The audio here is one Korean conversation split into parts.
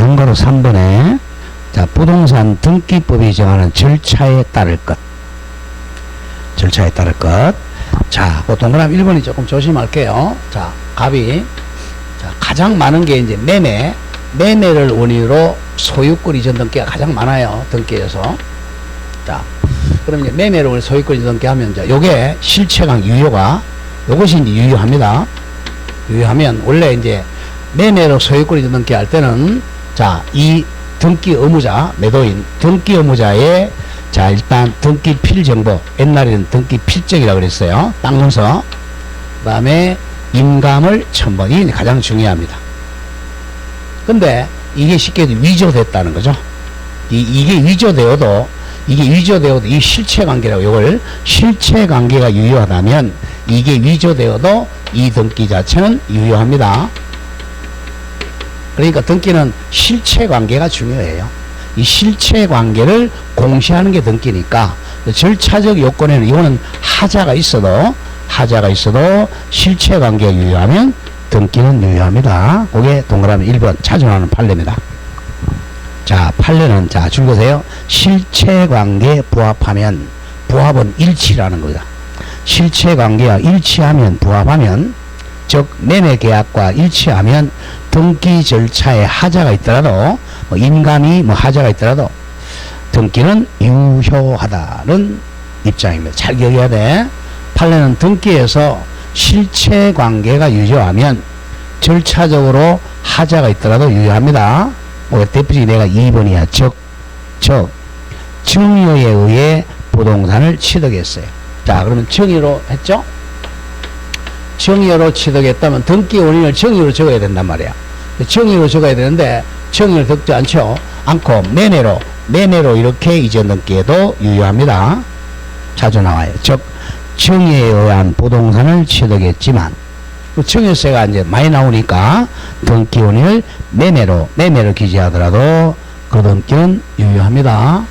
참고로 3번에 자, 부동산 등기법이 정하는 절차에 따를 것. 절차에 따를 것. 자, 그 동그라미 1번이 조금 조심할게요. 자, 갑이. 자, 가장 많은 게 이제 매매를 원인으로 소유권 이전 등기가 가장 많아요. 등기에서. 자, 그럼 이제 매매를 원인으로 소유권 이전 등기 하면 이제 요게 실체강 유효가, 요것이 이제 유효합니다. 유효하면 원래 이제 매매로 소유권 이전 등기 할 때는 자, 이 등기 의무자, 매도인, 등기 의무자의 자, 일단 등기 필정보, 옛날에는 등기 필정이라고 그랬어요. 땅 문서. 그 다음에 인감을 첨부. 이게 가장 중요합니다. 근데 이게 쉽게 위조됐다는 거죠. 이게 위조되어도 이 실체관계라고, 이걸 실체관계가 유효하다면 이게 위조되어도 이 등기 자체는 유효합니다. 그러니까 등기는 실체관계가 중요해요. 이 실체관계를 공시하는 게 등기니까 절차적 요건에는 이거는 하자가 있어도 실체관계가 유효하면 등기는 유효합니다. 그게 동그라미 1번 자존하는 판례입니다. 자, 판례는 자, 줄 보세요. 실체관계에 부합하면, 부합은 일치라는 거다. 실체관계와 일치하면, 부합하면, 즉 매매계약과 일치하면 등기 절차에 하자가 있더라도, 인감이 하자가 있더라도 등기는 유효하다는 입장입니다. 잘 기억해야 돼. 판례는 등기에서 실체관계가 유효하면 절차적으로 하자가 있더라도 유효합니다. 대표적인 내가 2번이야. 즉 정의에 의해 부동산을 취득했어요. 자, 그러면 정의로 했죠? 정의로 취득했다면 등기 원인을 정의로 적어야 된단 말이야. 정의로 적어야 되는데 정의를 적지 않고 매매로 이렇게 이전 등기에도 유효합니다. 자주 나와요. 즉 정의에 의한 부동산을 취득했지만 증여세가 이제 많이 나오니까 등기 원인을 매매로 기재하더라도 그 등기는 유효합니다.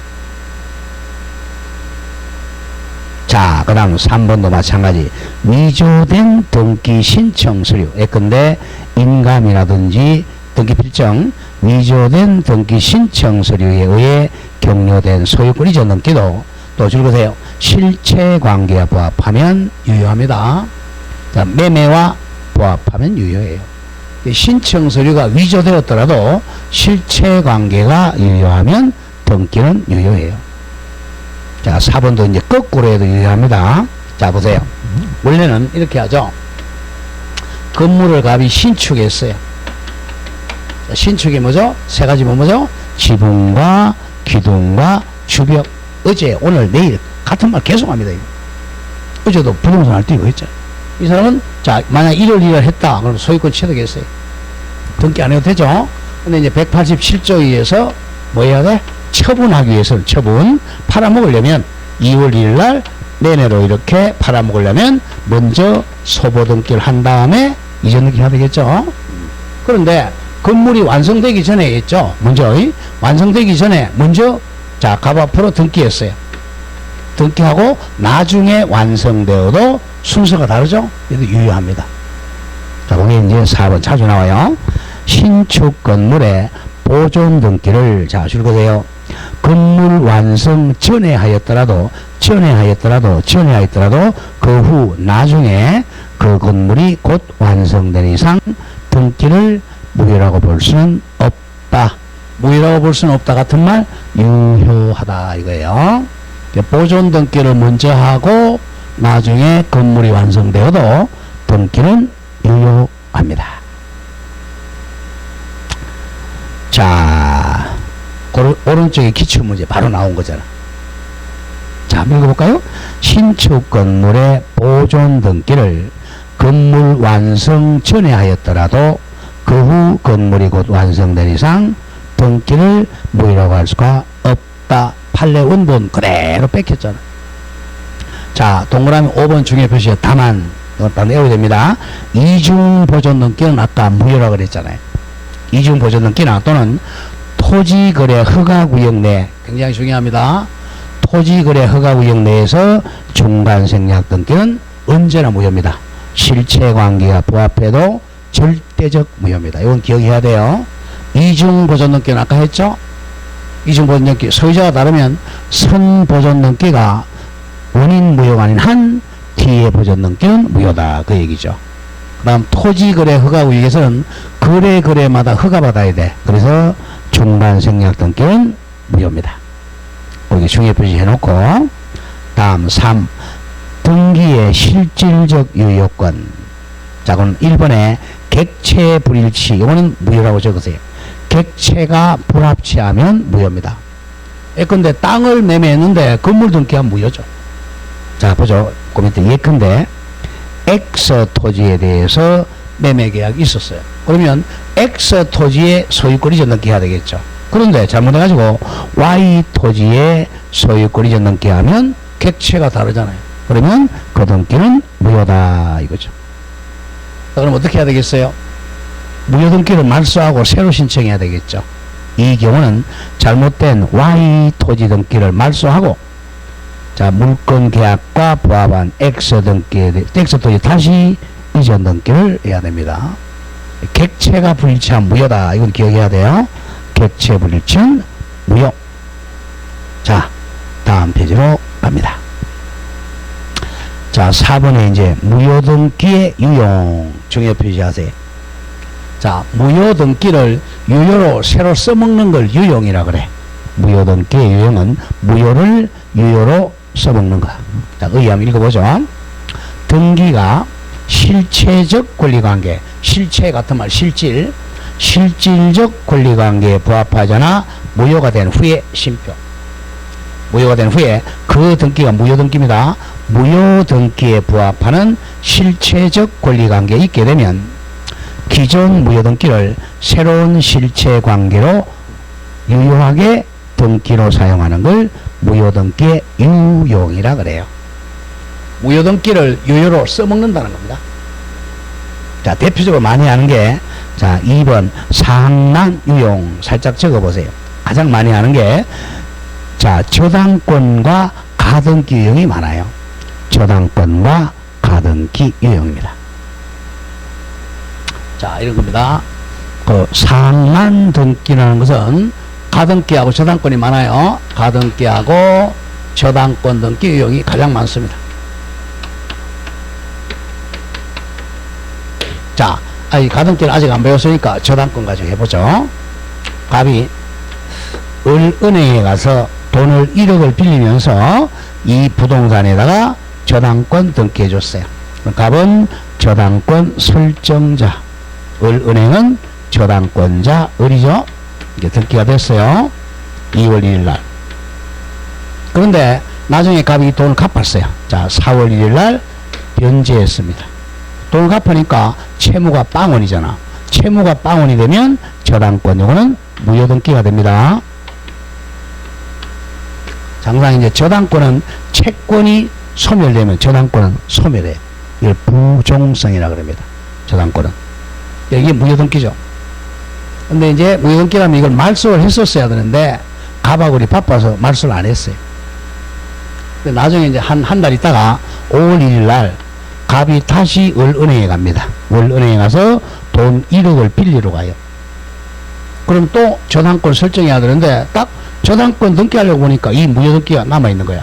자, 그 다음 3번도 마찬가지. 위조된 등기 신청 서류. 예컨대 인감이라든지 등기 필정, 위조된 등기 신청 서류에 의해 격려된 소유권 이전 등기도 또 줄거세요. 실체관계와 부합하면 유효합니다. 자, 매매와 부합하면 유효해요. 신청 서류가 위조되었더라도 실체관계가 유효하면 등기는 유효해요. 자, 4번도 이제 거꾸로 해도 유효합니다. 자, 보세요. 원래는 이렇게 하죠. 건물을 갑이 신축했어요. 자, 신축이 뭐죠? 세 가지 뭐죠? 지붕과 기둥과 주벽. 어제, 오늘, 내일 같은 말 계속합니다. 어제도 부동산 할 때 이거 했잖아요. 이 사람은 자, 만약 1월 1일 했다. 그럼 소유권 취득했어요. 등기 안 해도 되죠? 근데 이제 187조에 의해서 뭐 해야 돼? 처분하기 위해서는 팔아먹으려면 2월 1일 날 매매로 이렇게 팔아먹으려면 먼저 소보 등기를 한 다음에 이전 등기 해야 되겠죠? 그런데 건물이 완성되기 전에 했죠? 완성되기 전에 먼저 자, 갑 앞으로 등기했어요. 등기하고 나중에 완성되어도 순서가 다르죠? 그래도 유효합니다. 자, 거기 이제 4번 자주 나와요. 신축 건물의 보존 등기를 자, 줄거세요. 건물 완성 전에 하였더라도 그 후 나중에 그 건물이 곧 완성된 이상 등기를 무효라고 볼 수는 없다. 무효라고 볼 수는 없다 같은 말 유효하다 이거예요. 보존 등기를 먼저 하고 나중에 건물이 완성되어도 등기는 유효합니다. 자, 오른쪽에 기출문제 바로 나온 거잖아. 자, 한번 읽어볼까요? 신축 건물의 보존 등기를 건물 완성 전에 하였더라도 그 후 건물이 곧 완성된 이상 등기를 무효라고 할 수가 없다. 판례 원본 그대로 뺏겼잖아. 자, 동그라미 5번 중에 표시에 다만 이건 외워야 됩니다. 이중 보존 등기는 아까 무효라고 그랬잖아요. 이중 보존 등기나 또는 토지거래 허가구역 내, 굉장히 중요합니다. 토지거래 허가구역 내에서 중간생략 등기는 언제나 무효입니다. 실체관계가 부합해도 절대적 무효입니다. 이건 기억해야 돼요. 이중보존등기는 아까 했죠? 이중보존등기 소유자가 다르면 선보존등기가 원인 무효가 아닌 한 뒤에 보존등기는 무효다 그 얘기죠. 그 다음 토지거래 허가구역에서는 거래마다 허가받아야 돼. 그래서 중간생략등기는 무효입니다. 여기 중요 표시해놓고 다음 3 등기의 실질적 유효권. 자 그럼 1번에 객체 불일치 이거는 무효라고 적으세요. 객체가 불합치하면 무효입니다. 예컨대 땅을 매매했는데 건물 등기하면 무효죠. 자 보죠. 그 밑에 예컨대 X 토지에 대해서 매매 계약이 있었어요. 그러면 X 토지의 소유권 이전 등기해야 되겠죠. 그런데 잘못해가지고 Y 토지의 소유권 이전 등기하면 객체가 다르잖아요. 그러면 그 등기는 무효다 이거죠. 그럼 어떻게 해야 되겠어요? 무효 등기를 말소하고 새로 신청해야 되겠죠. 이 경우는 잘못된 Y 토지 등기를 말소하고 자 물권 계약과 부합한 X 토지 다시 이전 등기를 해야 됩니다. 객체가 불일치한 무효다. 이건 기억해야 돼요. 객체 불일치는 무효. 자 다음 페이지로 갑니다. 자 4번에 이제 무효등기의 유용 중요 표시하세요. 자 무효등기를 유효로 새로 써먹는 걸 유용이라 그래. 무효등기의 유용은 무효를 유효로 써먹는 거야. 자 의의 한번 읽어보죠. 등기가 실체적 권리관계, 실체 같은 말 실질적 권리관계에 부합하거나 무효가 된 후에 심표. 무효가 된 후에 그 등기가 무효등기입니다. 무효등기에 부합하는 실체적 권리관계에 있게 되면 기존 무효등기를 새로운 실체관계로 유효하게 등기로 사용하는 걸 무효등기의 유용이라 그래요. 무효등기를 유효로 써먹는다는 겁니다. 자 대표적으로 많이 하는 게 자 2번 상난 유용 살짝 적어보세요. 가장 많이 하는 게 자 저당권과 가등기 유용이 많아요. 저당권과 가등기 유용입니다. 자 이런 겁니다. 그 상난 등기라는 것은 가등기하고 저당권이 많아요. 가등기하고 저당권 등기 유용이 가장 많습니다. 자, 이 가등기를 아직 안 배웠으니까 저당권 가지고 해보죠. 갑이 은행에 가서 돈을 1억을 빌리면서 이 부동산에다가 저당권 등기해 줬어요. 갑은 저당권 설정자, 은행은 저당권자, 을이죠. 이게 등기가 됐어요. 2월 1일 날. 그런데 나중에 갑이 돈을 갚았어요. 자, 4월 1일 날 변제했습니다. 돈을 갚으니까 채무가 빵원이잖아. 채무가 빵원이 되면 저당권 요거는 무효등기가 됩니다. 항상 이제 저당권은 채권이 소멸되면 저당권은 소멸해요. 이걸 부종성이라 그럽니다. 저당권은. 이게 무효등기죠. 근데 이제 무효등기라면 이걸 말소를 했었어야 되는데 갑하고 바빠서 말소를 안 했어요. 근데 나중에 이제 한 달 있다가 5월 1일 날 갑이 다시 을은행에 갑니다. 을은행에 가서 돈 1억을 빌리러 가요. 그럼 또 저당권 설정해야 되는데 딱 저당권 등기하려고 보니까 이 무효등기가 남아있는 거야.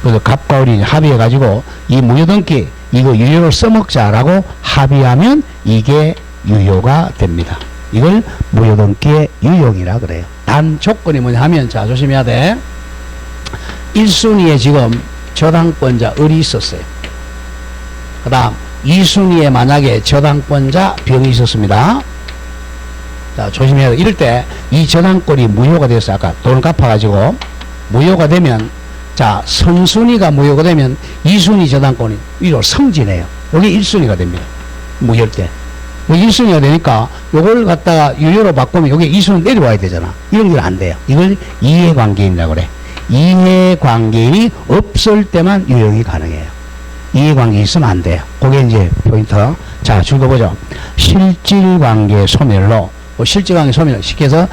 그래서 갑과 을이 합의해가지고 이 무효등기 이거 유효로 써먹자라고 합의하면 이게 유효가 됩니다. 이걸 무효등기의 유용이라 그래요. 단 조건이 뭐냐 하면 자 조심해야 돼. 1순위에 지금 저당권자 을이 있었어요. 그 다음 2순위에 만약에 저당권자 병이 있었습니다. 자 조심해야 돼. 이럴 때 이 저당권이 무효가 됐어요. 아까 돈을 갚아가지고 무효가 되면 자 선순위가 무효가 되면 2순위 저당권이 위로 승진해요. 여기 1순위가 됩니다. 무효일 때. 여기 1순위가 되니까 요걸 갖다가 유효로 바꾸면 여기 2순위 내려와야 되잖아. 이런 게 안 돼요. 이걸 이해관계인이라고 그래. 이해관계인이 없을 때만 유용이 가능해요. 이해관계 있으면 안 돼요. 그게 이제 포인트. 자, 줄거보죠. 실질관계 소멸로, 실질관계 소멸, 쉽게 해서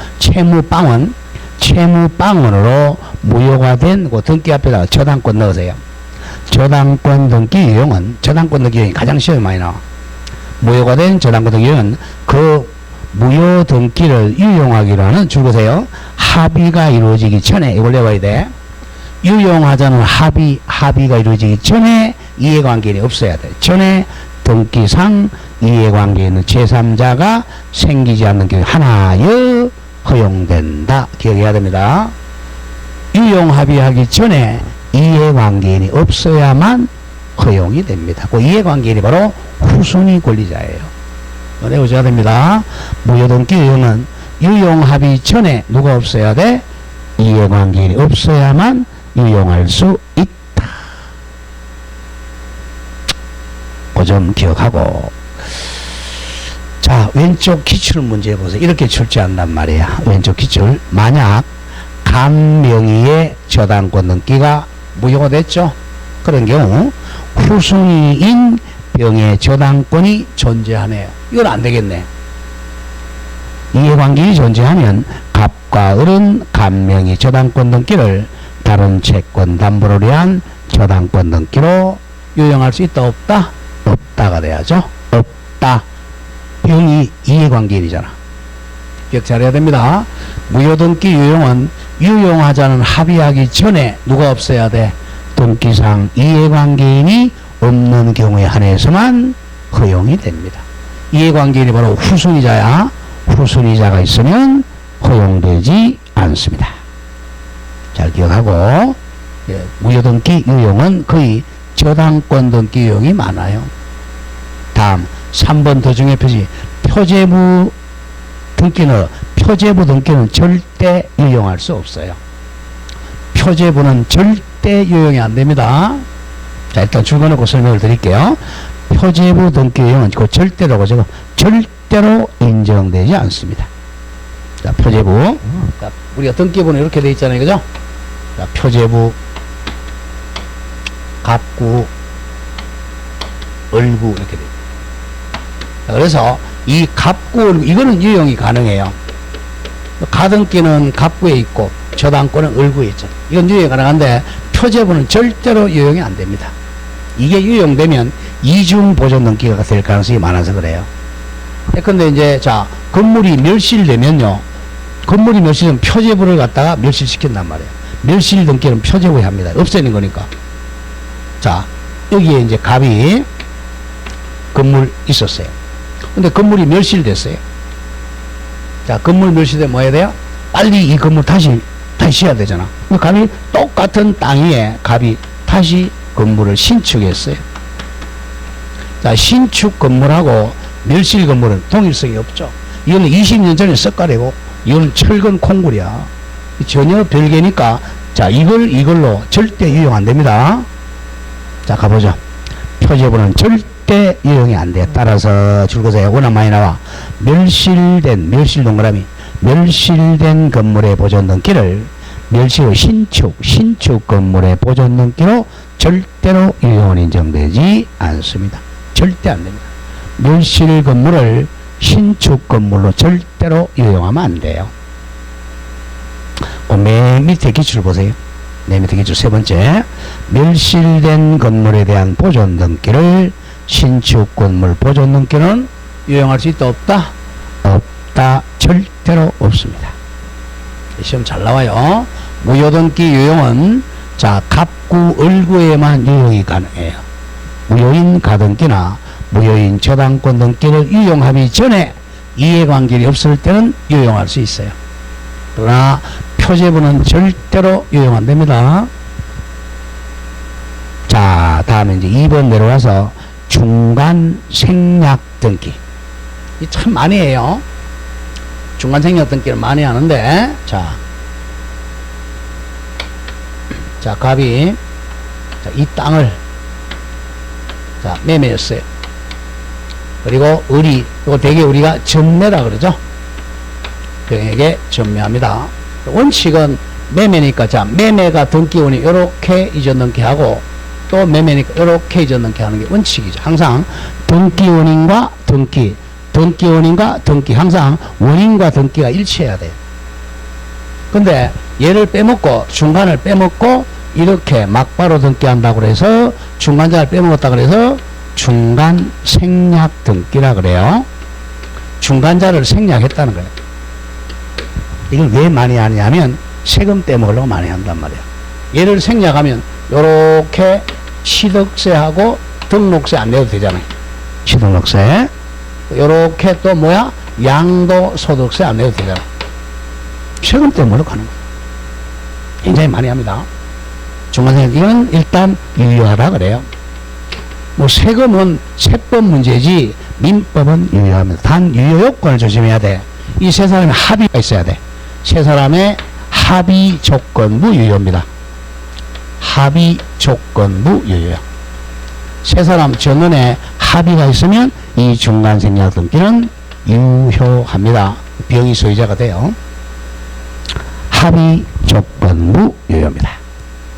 채무빵원으로 무효가 된 그 등기 앞에다가 저당권 넣으세요. 저당권 등기 유용은, 저당권 등기 유용이 가장 시험이 많이 나와. 무효가 된 저당권 등기 유용은 그 무효 등기를 유용하기로 하는 줄거세요. 합의가 이루어지기 전에 이걸 내봐야 돼. 유용하자는 합의가 이루어지기 전에 이해관계인이 없어야 돼. 전에 등기상 이해관계에 있는 제3자가 생기지 않는 경우 하나여 허용된다. 기억해야 됩니다. 유용합의하기 전에 이해관계인이 없어야만 허용이 됩니다. 그 이해관계인이 바로 후순위 권리자예요. 외우셔야 됩니다. 무효등기 유용은 유용합의 전에 누가 없어야 돼? 이해관계인이 없어야만 유용할 수 있다. 그 점 기억하고. 자, 왼쪽 기출 문제 보세요. 이렇게 출제한단 말이야. 왼쪽 기출. 만약 간명의의 저당권 등기가 무효가 됐죠. 그런 경우 후순위인 병의 저당권이 존재하네요. 이건 안 되겠네. 이해관계인이 존재하면 갑과 을은 간명의 저당권 등기를 다른 채권 담보를 위한 저당권 등기로 유용할 수 있다 없다? 없다가 돼야죠. 없다. 병이 이해관계인이잖아. 기억 잘해야 됩니다. 무효등기 유용은 유용하자는 합의하기 전에 누가 없어야 돼? 등기상 이해관계인이 없는 경우에 한해서만 허용이 됩니다. 이해관계인이 바로 후순위자야. 후순위자가 있으면 허용되지 않습니다. 잘 기억하고. 예, 무효등기 유용은 거의 저당권 등기 유용이 많아요. 다음 3번 도중의 표시. 표제부 등기는 절대 유용할 수 없어요. 표제부는 절대 유용이 안 됩니다. 자, 일단 줄거놓고 설명을 드릴게요. 표제부 등기 유용은 그 절대로고 지금 절대로 인정되지 않습니다. 자, 표제부. 자, 우리가 등기부는 이렇게 돼 있잖아요. 그죠? 자, 표제부, 갑구, 을구 이렇게 돼 있습니다. 그래서 이 갑구, 이거는 유용이 가능해요. 가등기는 갑구에 있고 저당권은 을구에 있죠. 이건 유용이 가능한데 표제부는 절대로 유용이 안 됩니다. 이게 유용되면 이중 보존 등기가 될 가능성이 많아서 그래요. 근데 이제 자, 건물이 멸실되면요. 건물이 멸실되면 표제부를 갖다가 멸실시킨단 말이에요. 멸실 등기는 표제부에 합니다. 없애는 거니까. 자, 여기에 이제 갑이 건물 있었어요. 근데 건물이 멸실됐어요. 자, 건물 멸실되면 뭐 해야 돼요? 빨리 이 건물 다시 지어야 되잖아. 갑이 똑같은 땅 위에 갑이 다시 건물을 신축했어요. 자, 신축 건물하고 멸실 건물은 동일성이 없죠. 이거는 20년 전에 석가래고 이거는 철근 콩굴이야. 전혀 별개니까 자, 이걸로 절대 유용 안 됩니다. 자, 가보죠. 표제부는 절대 유용이 안 돼. 따라서 줄거세요. 워낙 많이 나와. 멸실 동그라미. 멸실된 건물의 보존 등기를 멸실 후 신축 건물의 보존 등기로 절대로 유용은 인정되지 않습니다. 절대 안 됩니다. 멸실 건물을 신축 건물로 절대로 유용하면 안 돼요. 맨 밑에 기출 보세요. 맨 밑에 기출 세 번째. 멸실된 건물에 대한 보존 등기를 신축 건물 보존 등기는 유용할 수 있다 없다? 없다. 절대로 없습니다. 시험 잘 나와요. 무효등기 유용은 자, 갑구, 을구에만 유용이 가능해요. 무효인 가등기나 무효인 저당권 등기를 유용하기 전에 이해관계가 없을 때는 유용할 수 있어요. 그러나 표제부는 절대로 유용 안 됩니다. 자, 다음에 이제 2번 내려와서 중간 생략 등기. 이 참 많이 해요. 중간 생략 등기를 많이 하는데, 자, 갑이 이 땅을 매매했어요. 그리고 을이, 이거 대개 우리가 전매라 그러죠. 병에게 전매합니다. 원칙은 매매니까 자, 매매가 등기원이 이렇게 이전 등기하고 또 매매니까 이렇게 이전 등기하는 게 원칙이죠. 항상 등기원인과 등기 항상 원인과 등기가 일치해야 돼요. 근데 얘를 빼먹고 중간을 빼먹고 이렇게 막바로 등기한다고 해서 중간자를 빼먹었다 그래서 중간 생략 등기라 그래요. 중간자를 생략했다는 거예요. 이걸 왜 많이 하냐면 세금 떼먹으려고 많이 한단 말이에요. 얘를 생략하면 요렇게 취득세하고 등록세 안 내도 되잖아요. 취등록세. 요렇게 또 뭐야? 양도소득세 안 내도 되잖아. 세금 떼먹으려고 하는 거예요. 굉장히 많이 합니다. 중간세금 이건 일단 유효하다 그래요. 뭐 세금은 세법 문제지 민법은 유효합니다. 단 유효 요건을 조심해야 돼. 이 세 사람의 합의가 있어야 돼. 세 사람의 합의 조건부 유효입니다. 합의 조건부 유효. 세 사람 전원에 합의가 있으면 이 중간생략 등기는 유효합니다. 병이 소유자가 돼요. 합의 조건부 유효입니다.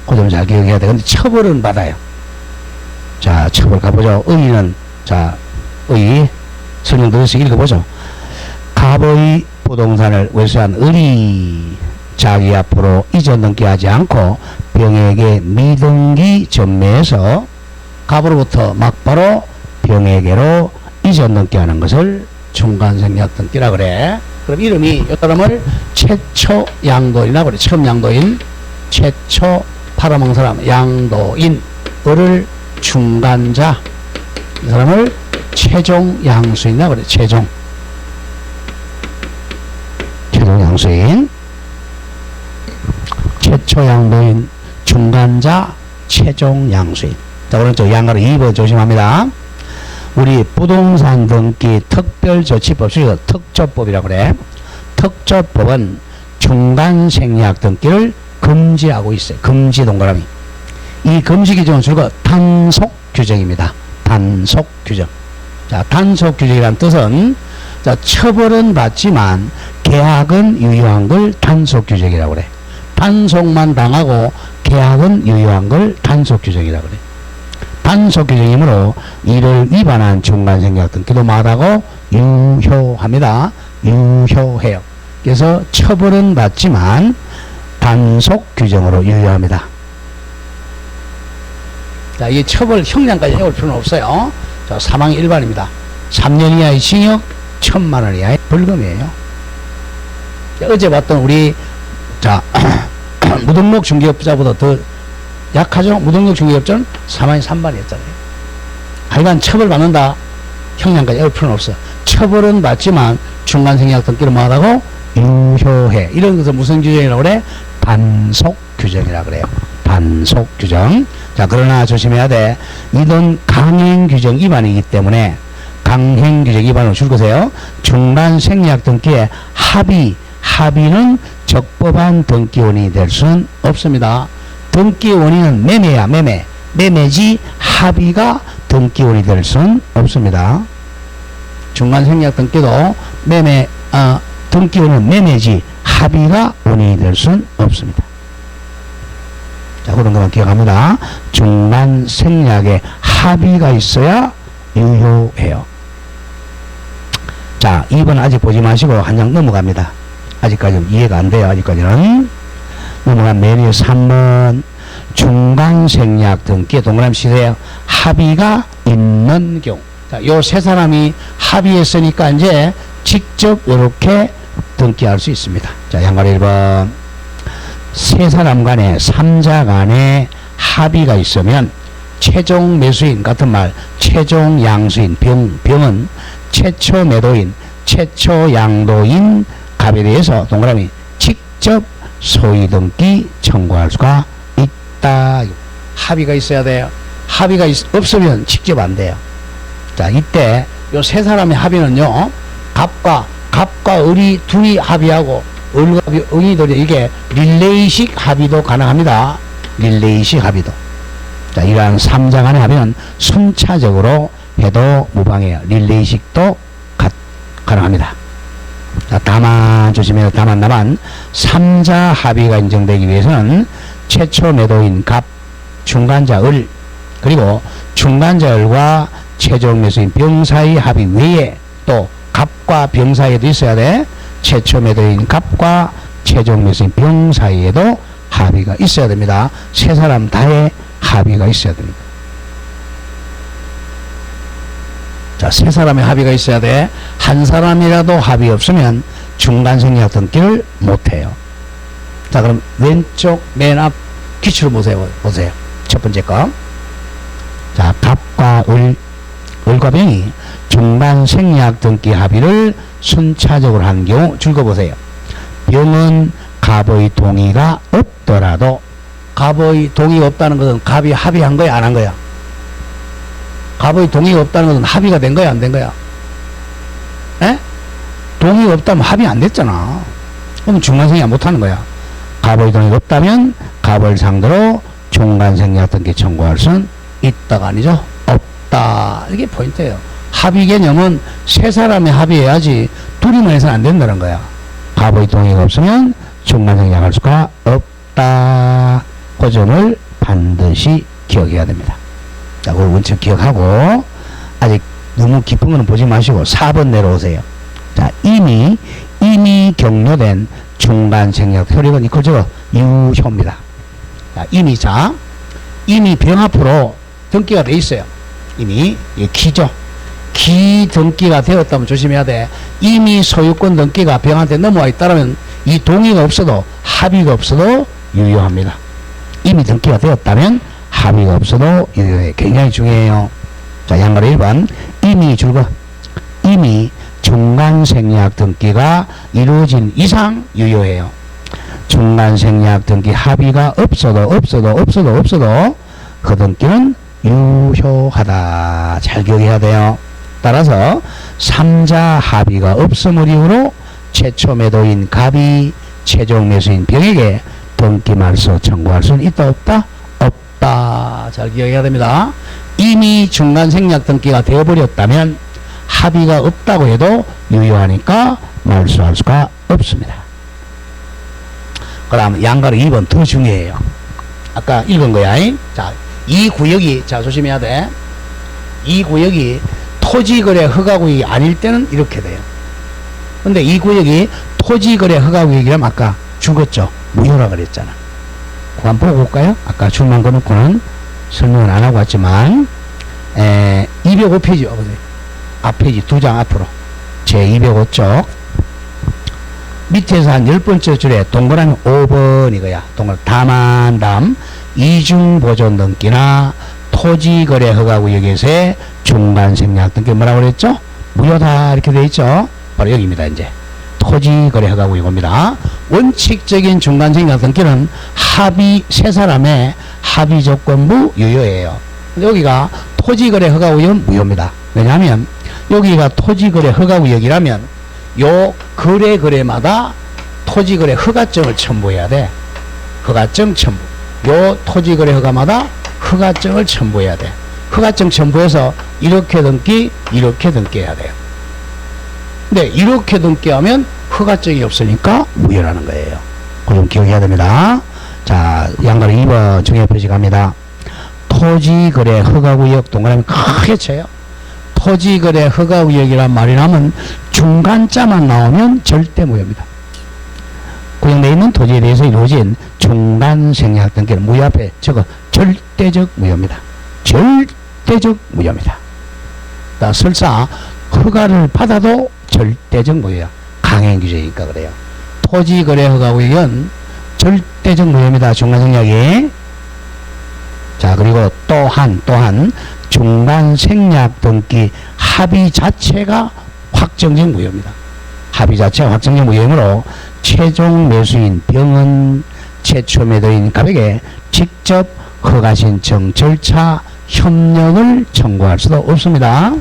그 점 잘 기억해야 돼. 근데 처벌은 받아요. 자, 처벌 가보죠. 의의는, 자, 의의 설명드려서 읽어보죠. 갑의 부동산을 외수한 을이 자기 앞으로 이전 등기하지 않고 병에게 미등기 전매해서 갑으로부터 막바로 병에게로 이전 등기하는 것을 중간생략 등기라 그래. 그럼 이름이 이 사람을 최초 양도인이라 그래. 처음 양도인, 최초 팔아먹은 사람 양도인, 을을 중간자, 이 사람을 최종 양수인이라 그래. 최종 양수인, 최초 양도인, 중간자, 최종 양수인. 자, 오른쪽 양가로 2번 조심합니다. 우리 부동산 등기 특별조치법, 특조법이라고 그래. 특조법은 중간생략 등기를 금지하고 있어요. 금지 동그라미. 이 금지 규정은 주로 단속 규정입니다. 단속 규정. 자, 단속 규정이란 뜻은, 자, 처벌은 받지만 계약은 유효한 걸 단속 규정이라고 그래. 단속만 당하고 계약은 유효한 걸 단속 규정이라고 그래. 단속 규정이므로 이를 위반한 중간생략 등기도 마다하고 유효합니다. 유효해요. 그래서 처벌은 받지만 단속 규정으로 유효합니다. 자, 이 처벌 형량까지 해올 필요는 없어요. 자, 사망 일반입니다. 3년 이하의 징역, 1,000만 원 이하의 벌금이에요. 자, 어제 봤던 우리, 자, 무등록 중개업자보다 더 약하죠? 무등록 중개업자는 사망이 3반이었잖아요. 하여간 처벌받는다. 형량까지 해올 필요는 없어. 처벌은 받지만 중간생략 등기를 뭐하다고? 유효해. 이런 것은 무슨 규정이라고 그래? 단속 규정이라고 그래요. 단속 규정. 자, 그러나 조심해야 돼. 이건 강행 규정 위반이기 때문에 강행 규정 위반으로 줄 거세요. 중간생략 등기에 합의는 적법한 등기 원인이 될 수는 없습니다. 등기 원인은 매매야, 매매지 합의가 등기 원인이 될 수는 없습니다. 중간생략 등기도 등기 원인은 매매지 합의가 원인이 될 수는 없습니다. 자, 그런 것만 기억합니다. 중간생략에 합의가 있어야 유효해요. 자, 2번 아직 보지 마시고 한 장 넘어갑니다. 아직까지는 이해가 안 돼요. 아직까지는. 넘어간 메뉴 3번. 중간생략 등기에 동그라미 치세요. 합의가 있는 경우. 자, 요 세 사람이 합의했으니까 이제 직접 이렇게 등기할 수 있습니다. 자, 양가로 1번. 세 사람 간에, 3자 간에 합의가 있으면 최종 매수인 같은 말, 최종 양수인, 병은 최초 매도인, 최초 양도인 갑에 대해서 동그라미 직접 소위 등기 청구할 수가 있다. 합의가 있어야 돼요. 합의가 없으면 직접 안 돼요. 자, 이때 요 세 사람의 합의는요, 갑과 을이 둘이 합의하고 을과 을이들이 이게 릴레이식 합의도 가능합니다. 릴레이식 합의도. 자, 이러한 3자 간의 합의는 순차적으로 해도 무방해요. 릴레이식도 가능합니다. 자, 다만 조심해요. 다만 3자 합의가 인정되기 위해서는 최초 매도인 갑, 중간자 을, 그리고 중간자 을과 최종 매수인 병 사이 합의 외에 또 갑과 병 사이에도 있어야 돼. 최초 매도인 갑과 최종 매수인 병 사이에도 합의가 있어야 됩니다. 세 사람 다의 합의가 있어야 됩니다. 자, 세 사람의 합의가 있어야 돼. 한 사람이라도 합의 없으면 중간 생략 등기를 못해요. 자, 그럼 왼쪽 맨 앞 기출을 보세요. 첫 번째 거. 자, 갑과 을과 병이 중간 생략 등기 합의를 순차적으로 한 경우 줄거보세요. 병은 갑의 동의가 없더라도, 갑의 동의가 없다는 것은 갑이 합의한 거야, 안 한 거야? 갑의 동의가 없다는 것은 합의가 된 거야, 안 된 거야? 에? 동의가 없다면 합의 안 됐잖아. 그럼 중간생략 못 하는 거야. 갑의 동의가 없다면 갑을 상대로 중간생략 등기 청구할 수는 있다가 아니죠? 없다. 이게 포인트예요. 합의 개념은 세 사람이 합의해야지 둘이만 해서는 안 된다는 거야. 갑의 동의가 없으면 중간생략할 수가 없다. 그 점을 반드시 기억해야 됩니다. 자, 그걸 원칙 기억하고, 아직 너무 깊은 거는 보지 마시고 4번 내려오세요. 자, 이미 격려된 중간생략 효력은 이걸 적어 유효입니다. 자, 이미 병 앞으로 등기가 돼 있어요. 이미 이 기죠. 기 등기가 되었다면 조심해야 돼. 이미 소유권 등기가 병한테 넘어와 있다면 이 동의가 없어도, 합의가 없어도 유효합니다. 이미 등기가 되었다면 합의가 없어도 유효해. 굉장히 중요해요. 자, 양가로 1번. 이미 중간생략 등기가 이루어진 이상 유효해요. 중간생략 등기 합의가 없어도 그 등기는 유효하다. 잘 기억해야 돼요. 따라서 3자 합의가 없음을 이유로 최초 매도인 갑이 최종 매수인 병에게 등기 말소 청구할 수는 있다, 없다? 없다. 잘 기억해야 됩니다. 이미 중간생략 등기가 되어버렸다면 합의가 없다고 해도 유효하니까 말소할 수가 없습니다. 그 다음 양가로 2번 더 중요해요. 아까 읽은 거야. 자, 이 구역이, 자, 조심해야 돼. 이 구역이 토지거래 허가구역이 아닐 때는 이렇게 돼요. 근데 이 구역이 토지거래 허가구역이라면 아까 죽었죠. 무효라 그랬잖아. 그거 한번 보고 올까요? 아까 줄만 꺼놓고는 설명을 안 하고 왔지만, 205페이지, 앞페이지 2장 앞으로. 제 205쪽. 밑에서 한 10번째 줄에 동그라미 5번 이거야. 다만 다음 이중보존 등기나 토지거래 허가구역에서의 중간생략 등기 뭐라고 그랬죠? 무효다 이렇게 돼 있죠. 바로 여기입니다. 이제 토지거래 허가구역입니다. 원칙적인 중간생략 등기는 세 사람의 합의 조건부 유효예요. 근데 여기가 토지거래 허가구역은 무효입니다. 왜냐하면 여기가 토지거래 허가구역이라면 요 거래마다 토지거래 허가증을 첨부해야 돼. 허가증 첨부. 요 토지거래 허가마다 허가증을 첨부해야 돼. 허가증 첨부해서 이렇게 등기해야 돼요. 근데 이렇게 등기하면 허가증이 없으니까 무효라는 거예요. 그거 좀 기억해야 됩니다. 자, 양가로 2번 정해 표시 갑니다. 토지거래 허가구역 동그라미 크게 쳐요. 토지거래 허가구역이란 말이 나면 중간자만 나오면 절대 무효입니다. 구역내에 있는 토지에 대해서 이루어진 중간생략 등기는 무효 앞에 적어 절대적 무효입니다. 절대적 무효입니다. 설사 허가를 받아도 절대적 무효야. 강행규제니까 그래요. 토지거래 허가구역은 절대적 무효입니다. 중간생략이. 자, 그리고 또한 중간생략 등기 합의 자체가 확정적 무효입니다. 합의 자체가 확정적 무효이므로 최종 매수인 병은 최초 매도인 갑에게 직접 허가신청 절차 협력을 청구할 수도 없습니다.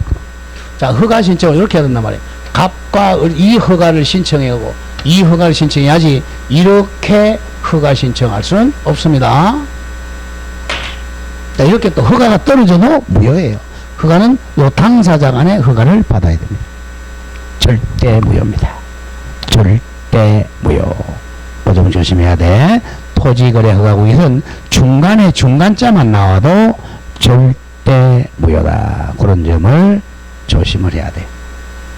자, 허가신청을 이렇게 해야 된단 말이에요. 갑과 이 허가를 신청하고 이 허가를 신청해야지 이렇게 허가신청할 수는 없습니다. 자, 이렇게 또 허가가 떨어져도 무효예요. 허가는 요 당사자 간의 허가를 받아야 됩니다. 절대 무효입니다. 절대 무효. 그 점 조심해야 돼. 토지거래 허가구역은 중간에 중간자만 나와도 절대 무효다. 그런 점을 조심을 해야 돼.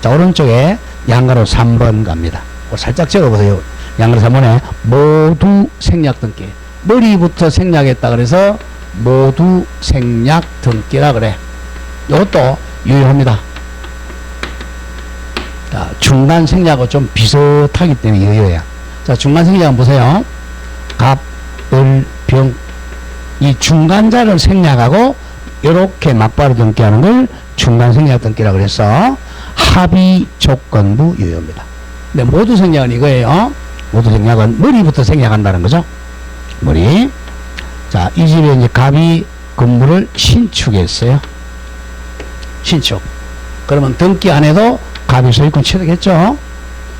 자, 오른쪽에 양가로 3번 갑니다. 살짝 적어보세요. 양가로 3번에 모두 생략 등기. 머리부터 생략했다 그래서 모두 생략 등기라 그래. 이것도 유효합니다. 자, 중간 생략하고 좀 비슷하기 때문에 이거예요. 자, 중간 생략은 보세요. 갑, 을, 병. 이 중간자를 생략하고 이렇게 막바로 등기하는 걸 중간 생략 등기라고 그래서 합의 조건부 유효입니다. 근데 모두 생략은 이거예요. 모두 생략은 머리부터 생략한다는 거죠. 머리. 자, 이 집에 이제 갑이 건물을 신축했어요. 신축. 그러면 등기 안 해도 갑이 소유권 취득했죠.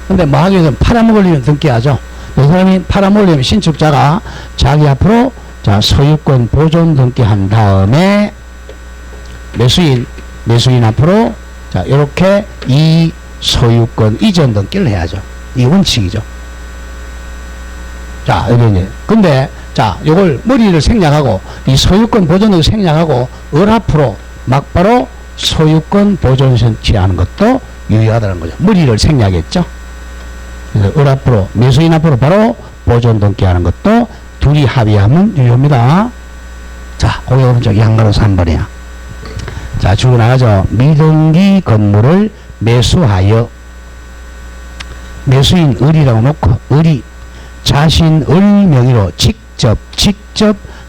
근데 뭐 하기 위해서 팔아먹으려면 등기하죠. 이 사람이 팔아먹으려면 신축자가 자기 앞으로 자, 소유권 보존 등기한 다음에 매수인 앞으로 자, 이렇게 이 소유권 이전 등기를 해야죠. 이 원칙이죠. 자, 여기 이제 근데 자, 요걸 머리를 생략하고 이 소유권 보존 등기 생략하고 을 앞으로 막바로 소유권 보존 등기하는 것도 유효하다는 거죠. 머리를 생략했죠. 그래서 을 앞으로 매수인 앞으로 바로 보존 등기하는 것도 둘이 합의하면 유효입니다. 자, 거기 오른쪽 양가로 3번이야. 자, 줄고 나가죠. 미등기 건물을 매수하여 매수인 을이라고 놓고 을이 자신 을 명의로 직접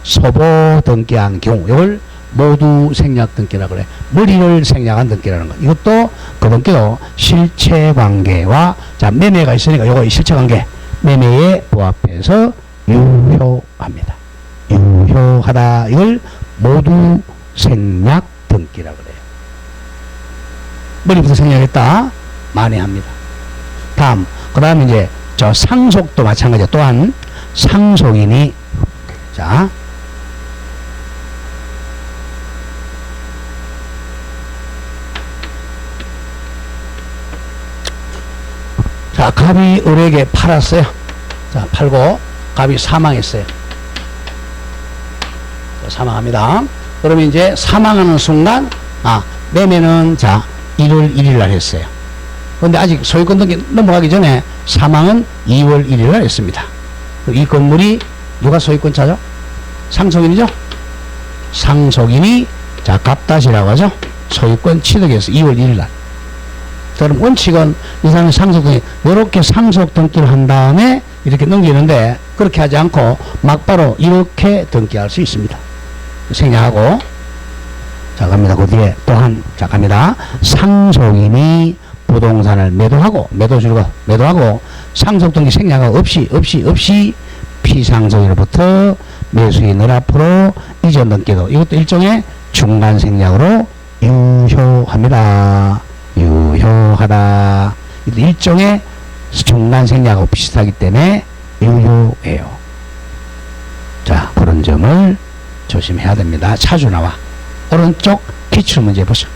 소보 등기한 경우 이걸 모두 생략 등기라고 그래. 머리를 생략한 등기라는 거. 이것도 그 등기도 실체관계와 자, 매매가 있으니까 이거 실체관계 매매에 부합해서 유효합니다. 유효하다. 이걸 모두 생략 등기라고 그래요. 머리부터 생략했다. 만회합니다. 다음, 그 다음에 이제 저 상속도 마찬가지야. 또한 상속인이 자, 자, 갑이 을에게 팔았어요. 자, 팔고 갑이 사망했어요. 자, 사망합니다. 그러면 이제 사망하는 순간 매매는 자 1월 1일 날 했어요. 그런데 아직 소유권 등기 넘어가기 전에 사망은 2월 1일 날 했습니다. 이 건물이 누가 소유권자죠? 상속인이죠? 상속인이 자 갑다시라고 하죠? 소유권 취득해서 2월 1일 날. 그럼 원칙은 이 사람이 상속등기 이렇게 상속 등기를 한 다음에 이렇게 넘기는데 그렇게 하지 않고 막바로 이렇게 등기할 수 있습니다. 생략하고 자 갑니다. 그 뒤에 또한 자 갑니다. 상속인이 부동산을 매도하고 매도하고 상속등기 생략하고 없이 피상속인으로부터 매수인을 앞으로 이전 등기도 이것도 일종의 중간 생략으로 유효합니다. 유효하다. 일종의 중간 생략하고 비슷하기 때문에 유효해요. 자, 그런 점을 조심해야 됩니다. 자주 나와. 오른쪽 기출문제 보죠.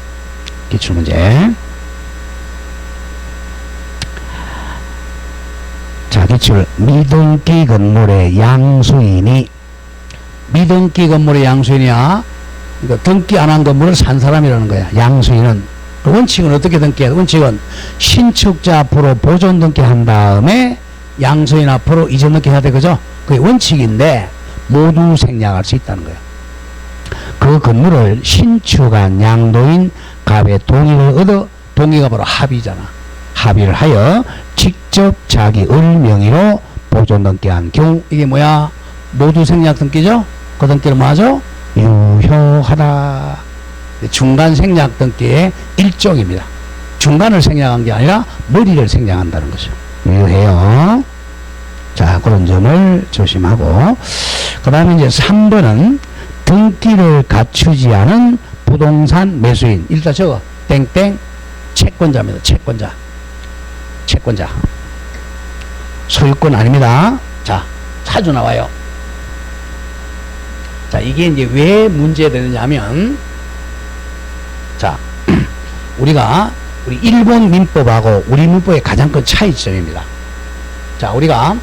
기출문제. 자, 기출. 미등기 건물의 양수인이 미등기 건물의 양수인이야. 그러니까 등기 안 한 건물을 산 사람이라는 거야. 양수인은. 원칙은 어떻게 등기해야 돼? 원칙은 신축자 앞으로 보존 등기한 다음에 양수인 앞으로 이전 등기해야 돼. 그죠? 그게 원칙인데 모두 생략할 수 있다는 거예요. 그 건물을 신축한 양도인 갑의 동의를 얻어 동의가 바로 합의잖아. 합의를 하여 직접 자기 을 명의로 보존 등기한 경우 이게 뭐야? 모두 생략 등기죠? 그 등기는 뭐하죠? 유효하다. 중간 생략 등기의 일종입니다. 중간을 생략한 게 아니라 머리를 생략한다는 거죠. 유효해요. 자, 그런 점을 조심하고 그 다음에 이제 3번은 등기를 갖추지 않은 부동산 매수인 일단 저거 땡땡 채권자입니다. 채권자 소유권 아닙니다. 자, 자주 나와요. 자, 이게 이제 왜 문제되느냐 하면 자, 우리 일본 민법하고 우리 민법의 가장 큰 차이점입니다. 자, 우리가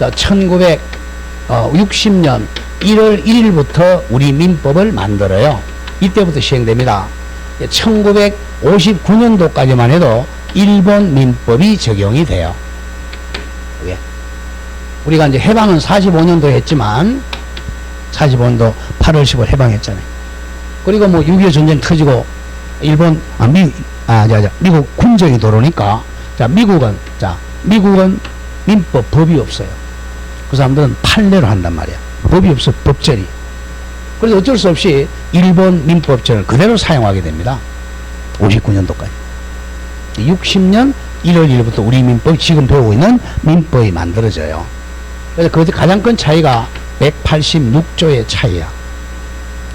1960년 1월 1일부터 우리 민법을 만들어요. 이때부터 시행됩니다. 1959년도까지만 해도 일본 민법이 적용이 돼요. 우리가 이제 해방은 45년도에 했지만 45년도 8월 10일 해방했잖아요. 그리고 뭐 6.25 전쟁 터지고 미국 군정이 들어오니까 자, 미국은 민법, 법이 없어요. 그 사람들은 판례로 한단 말이야. 법이 없어, 법절이. 그래서 어쩔 수 없이 일본 민법전을 그대로 사용하게 됩니다. 59년도까지. 60년 1월 1일부터 우리 민법, 지금 배우고 있는 민법이 만들어져요. 그래서 그 가장 큰 차이가 186조의 차이야.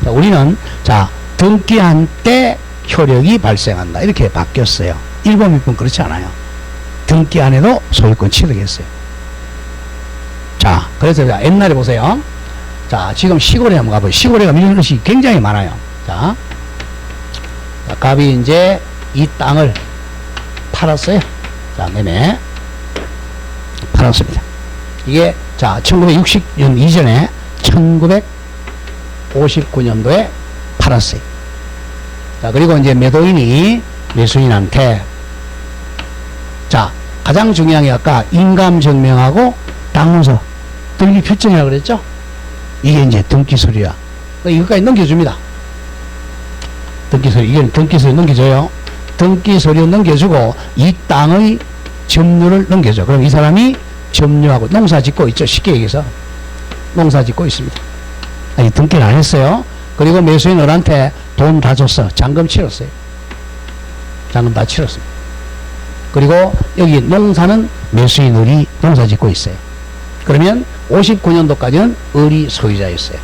자, 우리는, 자, 등기한 때 효력이 발생한다. 이렇게 바뀌었어요. 일본 민법은 그렇지 않아요. 등기 안 해도 소유권 취득했어요. 자, 그래서 옛날에 보세요. 자, 지금 시골에 한번 가보세요. 시골에 가면 이런 것이 굉장히 많아요. 자, 갑이 이제 이 땅을 팔았어요. 자, 매매. 팔았습니다. 이게, 자, 1960년 이전에 1959년도에 팔았어요. 자, 그리고 이제 매도인이 매수인한테, 자, 가장 중요한 게 아까 인감증명하고 땅문서, 등기 필증이라고 그랬죠? 이게 이제 등기서류야. 이것까지 넘겨줍니다. 등기서류, 이게 등기서류 넘겨줘요. 등기서류 넘겨주고 이 땅의 점유를 넘겨줘. 그럼 이 사람이 점유하고 농사 짓고 있죠. 쉽게 얘기해서 농사 짓고 있습니다. 아니, 등기를 안 했어요. 그리고 매수인 어른한테 돈 다 줬어. 잔금 치렀어요. 잔금 다 치렀습니다. 그리고 여기 농사는 매수인 을이 농사 짓고 있어요. 그러면 59년도까지는 을이 소유자였어요.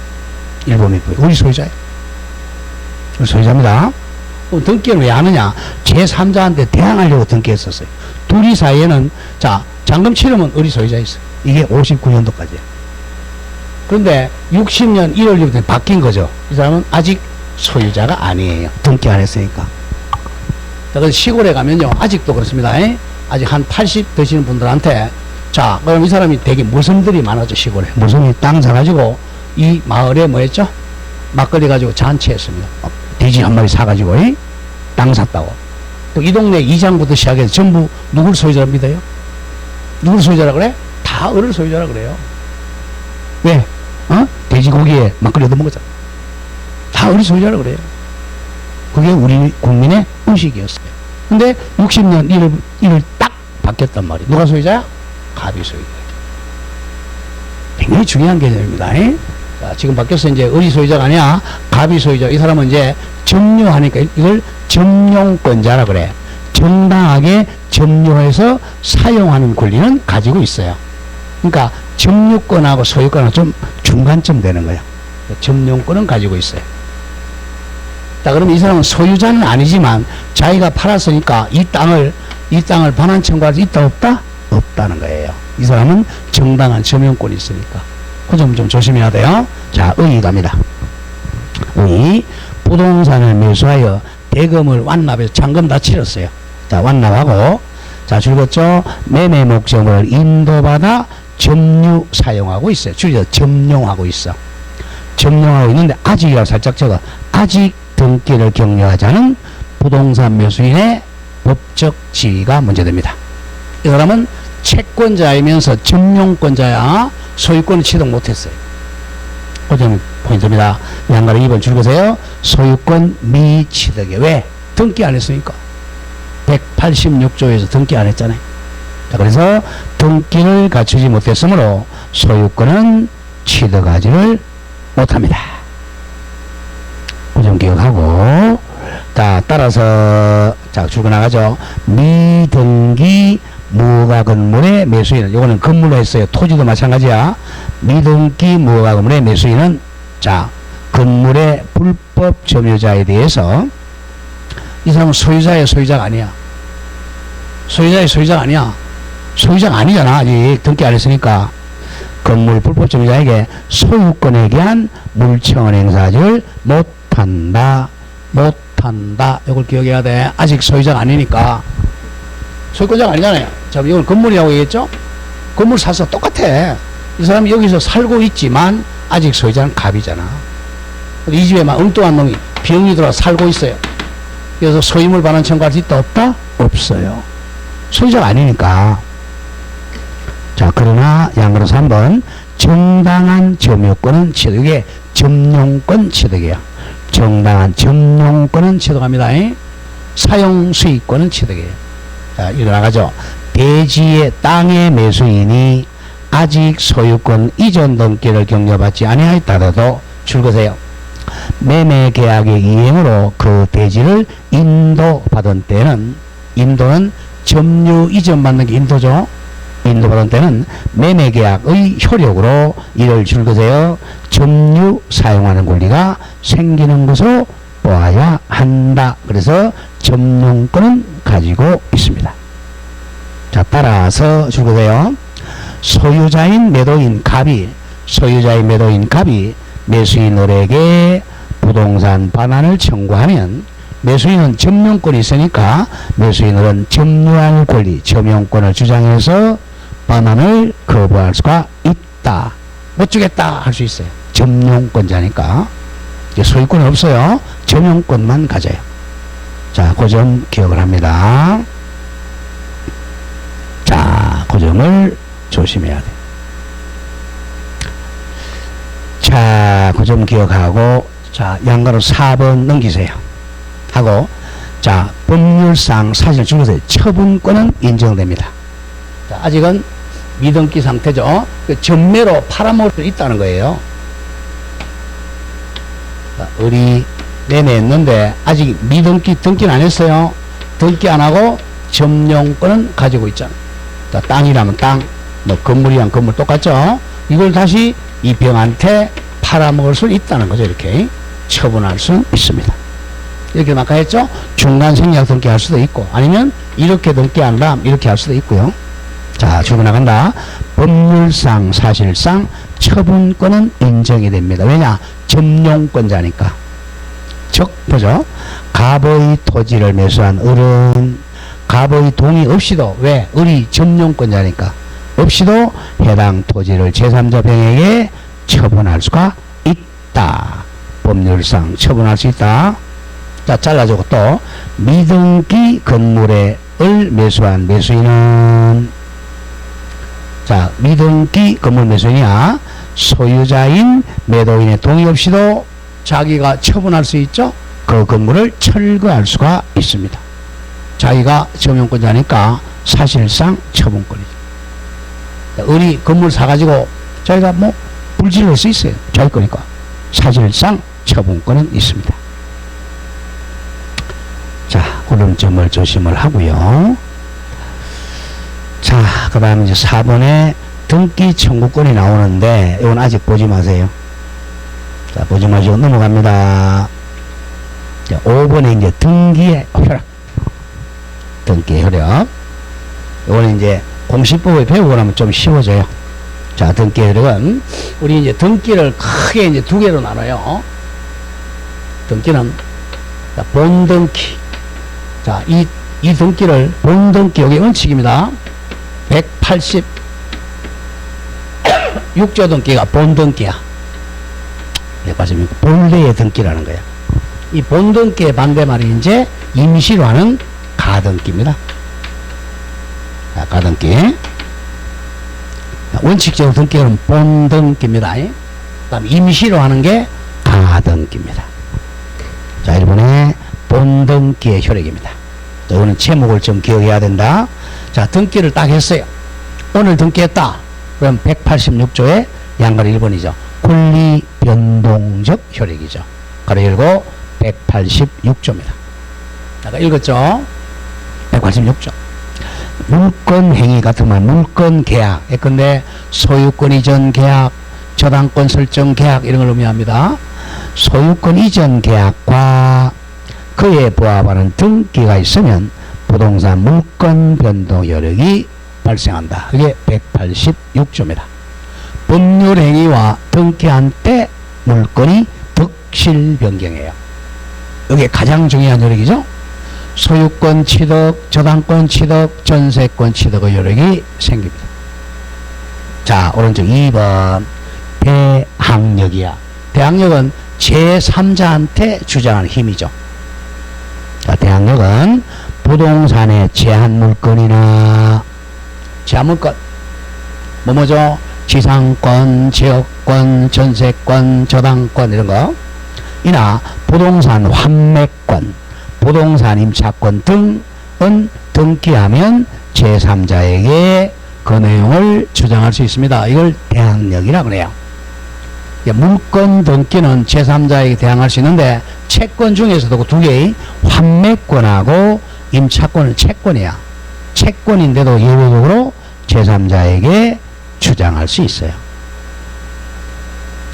일본 민법이 을이 소유자예요. 소유자입니다. 그럼 등기는 왜 하느냐? 제3자한테 대항하려고 등기했었어요. 둘이 사이에는, 자, 잔금 치르면 을이 소유자였어요. 이게 59년도까지예요. 그런데 60년 1월 1일부터 바뀐 거죠. 이 사람은 아직 소유자가 아니에요. 등기 안 했으니까. 자, 그래서 시골에 가면요, 아직도 그렇습니다. 아직 한 80 되시는 분들한테, 자, 그럼 이 사람이 되게 모성들이 많아져, 시골에. 모성이 땅 사가지고, 이 마을에 뭐 했죠? 막걸리 가지고 잔치했습니다. 돼지 한 마리 사가지고, 땅 샀다고. 또 이 동네 이장부터 시작해서 전부 누굴 소유자라 믿어요? 누굴 소유자라 그래? 다 을을 소유자라 그래요. 왜? 돼지고기에 막걸리 얻어먹었잖아. 다 을이 소유자라 그래요. 그게 우리 국민의 의식이었어요. 근데 60년 1을 딱 바뀌었단 말이에요. 누가 소유자야? 갑이 소유자. 굉장히 중요한 개념입니다. 자, 지금 바뀌어서 이제 을이 소유자가 아니야. 갑이 소유자. 이 사람은 이제 점유하니까 이걸 점용권자라 그래. 정당하게 점유해서 사용하는 권리는 가지고 있어요. 그러니까 점유권하고 소유권은 좀 중간쯤 되는 거예요. 점용권은 가지고 있어요. 자, 그러면 이 사람은 소유자는 아니지만 자기가 팔았으니까 이 땅을 반환 청구할 수 있다 없다? 없다는 거예요. 이 사람은 정당한 점용권이 있으니까. 그 점 좀 조심해야 돼요. 자, 의 갑니다. 의, 부동산을 매수하여 대금을 완납해서 잔금 다 치렀어요. 자, 완납하고, 자, 줄였죠? 매매 목적을 인도받아 점유 사용하고 있어요. 줄여서 점용하고 있어. 점용하고 있는데 아직이라고 살짝 적어. 아직 등기를 격려하지 않은 부동산 매수인의 법적 지위가 문제됩니다. 이 사람은 채권자이면서 점용권자야. 소유권을 취득 못했어요. 그 점이 포인트입니다. 양가로 2번 줄거세요. 소유권 미취득에. 왜? 등기 안 했으니까. 186조에서 등기 안 했잖아요. 자, 그래서 등기를 갖추지 못했으므로 소유권은 취득하지를 못합니다. 그 점 기억하고, 자, 따라서, 자, 줄거 나가죠. 미등기 무허가 건물의 매수인은, 요거는 건물로 했어요. 토지도 마찬가지야. 미등기 무허가 건물의 매수인은, 자, 건물의 불법 점유자에 대해서, 이 사람은 소유자의 소유자가 아니야. 소유자의 소유자가 아니야. 소유자가 아니잖아. 아직 등기 안 했으니까. 건물 불법 점유자에게 소유권에 대한 물청을 행사하지를 못한다. 이걸 기억해야 돼. 아직 소유자가 아니니까. 소유권자가 아니잖아요. 자, 이건 건물이라고 얘기했죠? 건물 사서 똑같아. 이 사람이 여기서 살고 있지만 아직 소유자는 갑이잖아. 이 집에 막 엉뚱한 놈이 병이 들어와 살고 있어요. 그래서 소유물 반환 청구할 수 있다 없다? 없어요. 소유자가 아니니까. 자, 그러나 양으로 3번 정당한 점유권은 취득. 이게 점용권 취득이에요. 정당한 점용권은 취득합니다. 사용 수익권은 취득이에요. 자, 이거 나가죠. 대지의 땅의 매수인이 아직 소유권 이전 등기를 격려받지 아니하였다도 줄거세요. 매매 계약의 이행으로 그 대지를 인도받은 때는, 인도는 점유 이전받는 게 인도죠. 인도받은 때는 매매 계약의 효력으로 이를 줄거세요. 점유 사용하는 권리가 생기는 것으로 보아야 한다. 그래서 점용권은 가지고 있습니다. 자, 따라서 줄거세요. 소유자인 매도인 갑이 매수인에게 부동산 반환을 청구하면 매수인은 점용권이 있으니까 매수인은 점유할 권리, 점용권을 주장해서 반환을 거부할 수가 있다. 못 주겠다 할 수 있어요. 점용권자니까. 소유권은 없어요. 점용권만 가져요. 자, 그 점 기억을 합니다. 자, 그 점을 조심해야 돼. 자, 그 점 기억하고, 자, 양가로 4번 넘기세요. 하고, 자, 법률상 사실 줄여서 처분권은 인정됩니다. 자, 아직은 미등기 상태죠. 그 전매로 팔아먹을 수 있다는 거예요. 자, 을이 매매했는데 아직 미등기 등기는 안 했어요. 등기 안 하고 점용권은 가지고 있잖아요. 자, 땅이라면 땅, 뭐 건물이랑 건물 똑같죠. 이걸 다시 이 병한테 팔아먹을 수 있다는 거죠. 이렇게 처분할 수 있습니다. 이렇게 아까 했죠. 중간 생략 등기 할 수도 있고, 아니면 이렇게 등기한 다음 이렇게 할 수도 있고요. 자, 주고 나간다. 법률상 사실상 처분권은 인정이 됩니다. 왜냐? 점용권자니까. 즉, 보죠. 갑의 토지를 매수한 을은 갑의 동의 없이도, 왜? 을이 점용권자니까. 없이도 해당 토지를 제3자 병에게 처분할 수가 있다. 법률상 처분할 수 있다. 자, 잘라주고 또 미등기 건물에 을 매수한 매수인은, 자, 미등기 건물 매수인이야 소유자인 매도인의 동의 없이도 자기가 처분할 수 있죠. 그 건물을 철거할 수가 있습니다. 자기가 점용권자니까 사실상 처분권이죠. 을이 건물 사가지고 자기가 뭐 불질할 수 있어요. 자기 거니까. 사실상 처분권은 있습니다. 자, 그런 점을 조심을 하고요. 자, 그 다음에 이제 4번에 등기 청구권이 나오는데, 이건 아직 보지 마세요. 자, 보지 마시고 넘어갑니다. 자, 5번에 이제 등기의 효력. 등기의 효력. 이거는 이제 공시법을 배우고 나면 좀 쉬워져요. 자, 등기의 효력은, 우리 이제 등기를 크게 이제 두 개로 나눠요. 등기는, 자, 본등기. 자, 이 등기를, 본등기, 여기 원칙입니다. 186조 등기가 본등기야. 186, 본래의 등기라는 거야. 이 본등기의 반대말이 이제 임시로 하는 가등기입니다. 자, 가등기. 원칙적으로 등기는 본등기입니다. 그 다음 임시로 하는 게 가등기입니다. 자, 1번에 본등기의 효력입니다. 자, 이거는 제목을 좀 기억해야 된다. 자, 등기를 딱 했어요. 오늘 등기했다. 그럼 186조의 양가로 1번이죠. 권리 변동적 효력이죠. 가로 열고 186조입니다. 아까 읽었죠? 186조. 물권 행위 같은 말, 물권 계약. 예컨대 소유권 이전 계약, 저당권 설정 계약 이런 걸 의미합니다. 소유권 이전 계약과 그에 부합하는 등기가 있으면 부동산 물권 변동 효력이 발생한다. 그게 186조입니다. 법률 행위와 등기한 때 물권이 득실 변경이에요. 이게 가장 중요한 효력이죠. 소유권 취득, 저당권 취득, 전세권 취득의 효력이 생깁니다. 자, 오른쪽 2번 대항력이야. 대항력은 제3자한테 주장하는 힘이죠. 자, 대항력은 부동산의 제한물권이나 제한물권 뭐죠? 지상권, 지역권, 전세권, 저당권 이런 거 이나 부동산 환매권, 부동산 임차권 등의 등기하면 제3자에게 그 내용을 주장할 수 있습니다. 이걸 대항력이라고 그래요. 물권 등기는 제3자에게 대항할 수 있는데 채권 중에서도 그 두 개의 환매권하고 임차권은 채권이야. 채권인데도 예외적으로 제3자에게 주장할 수 있어요.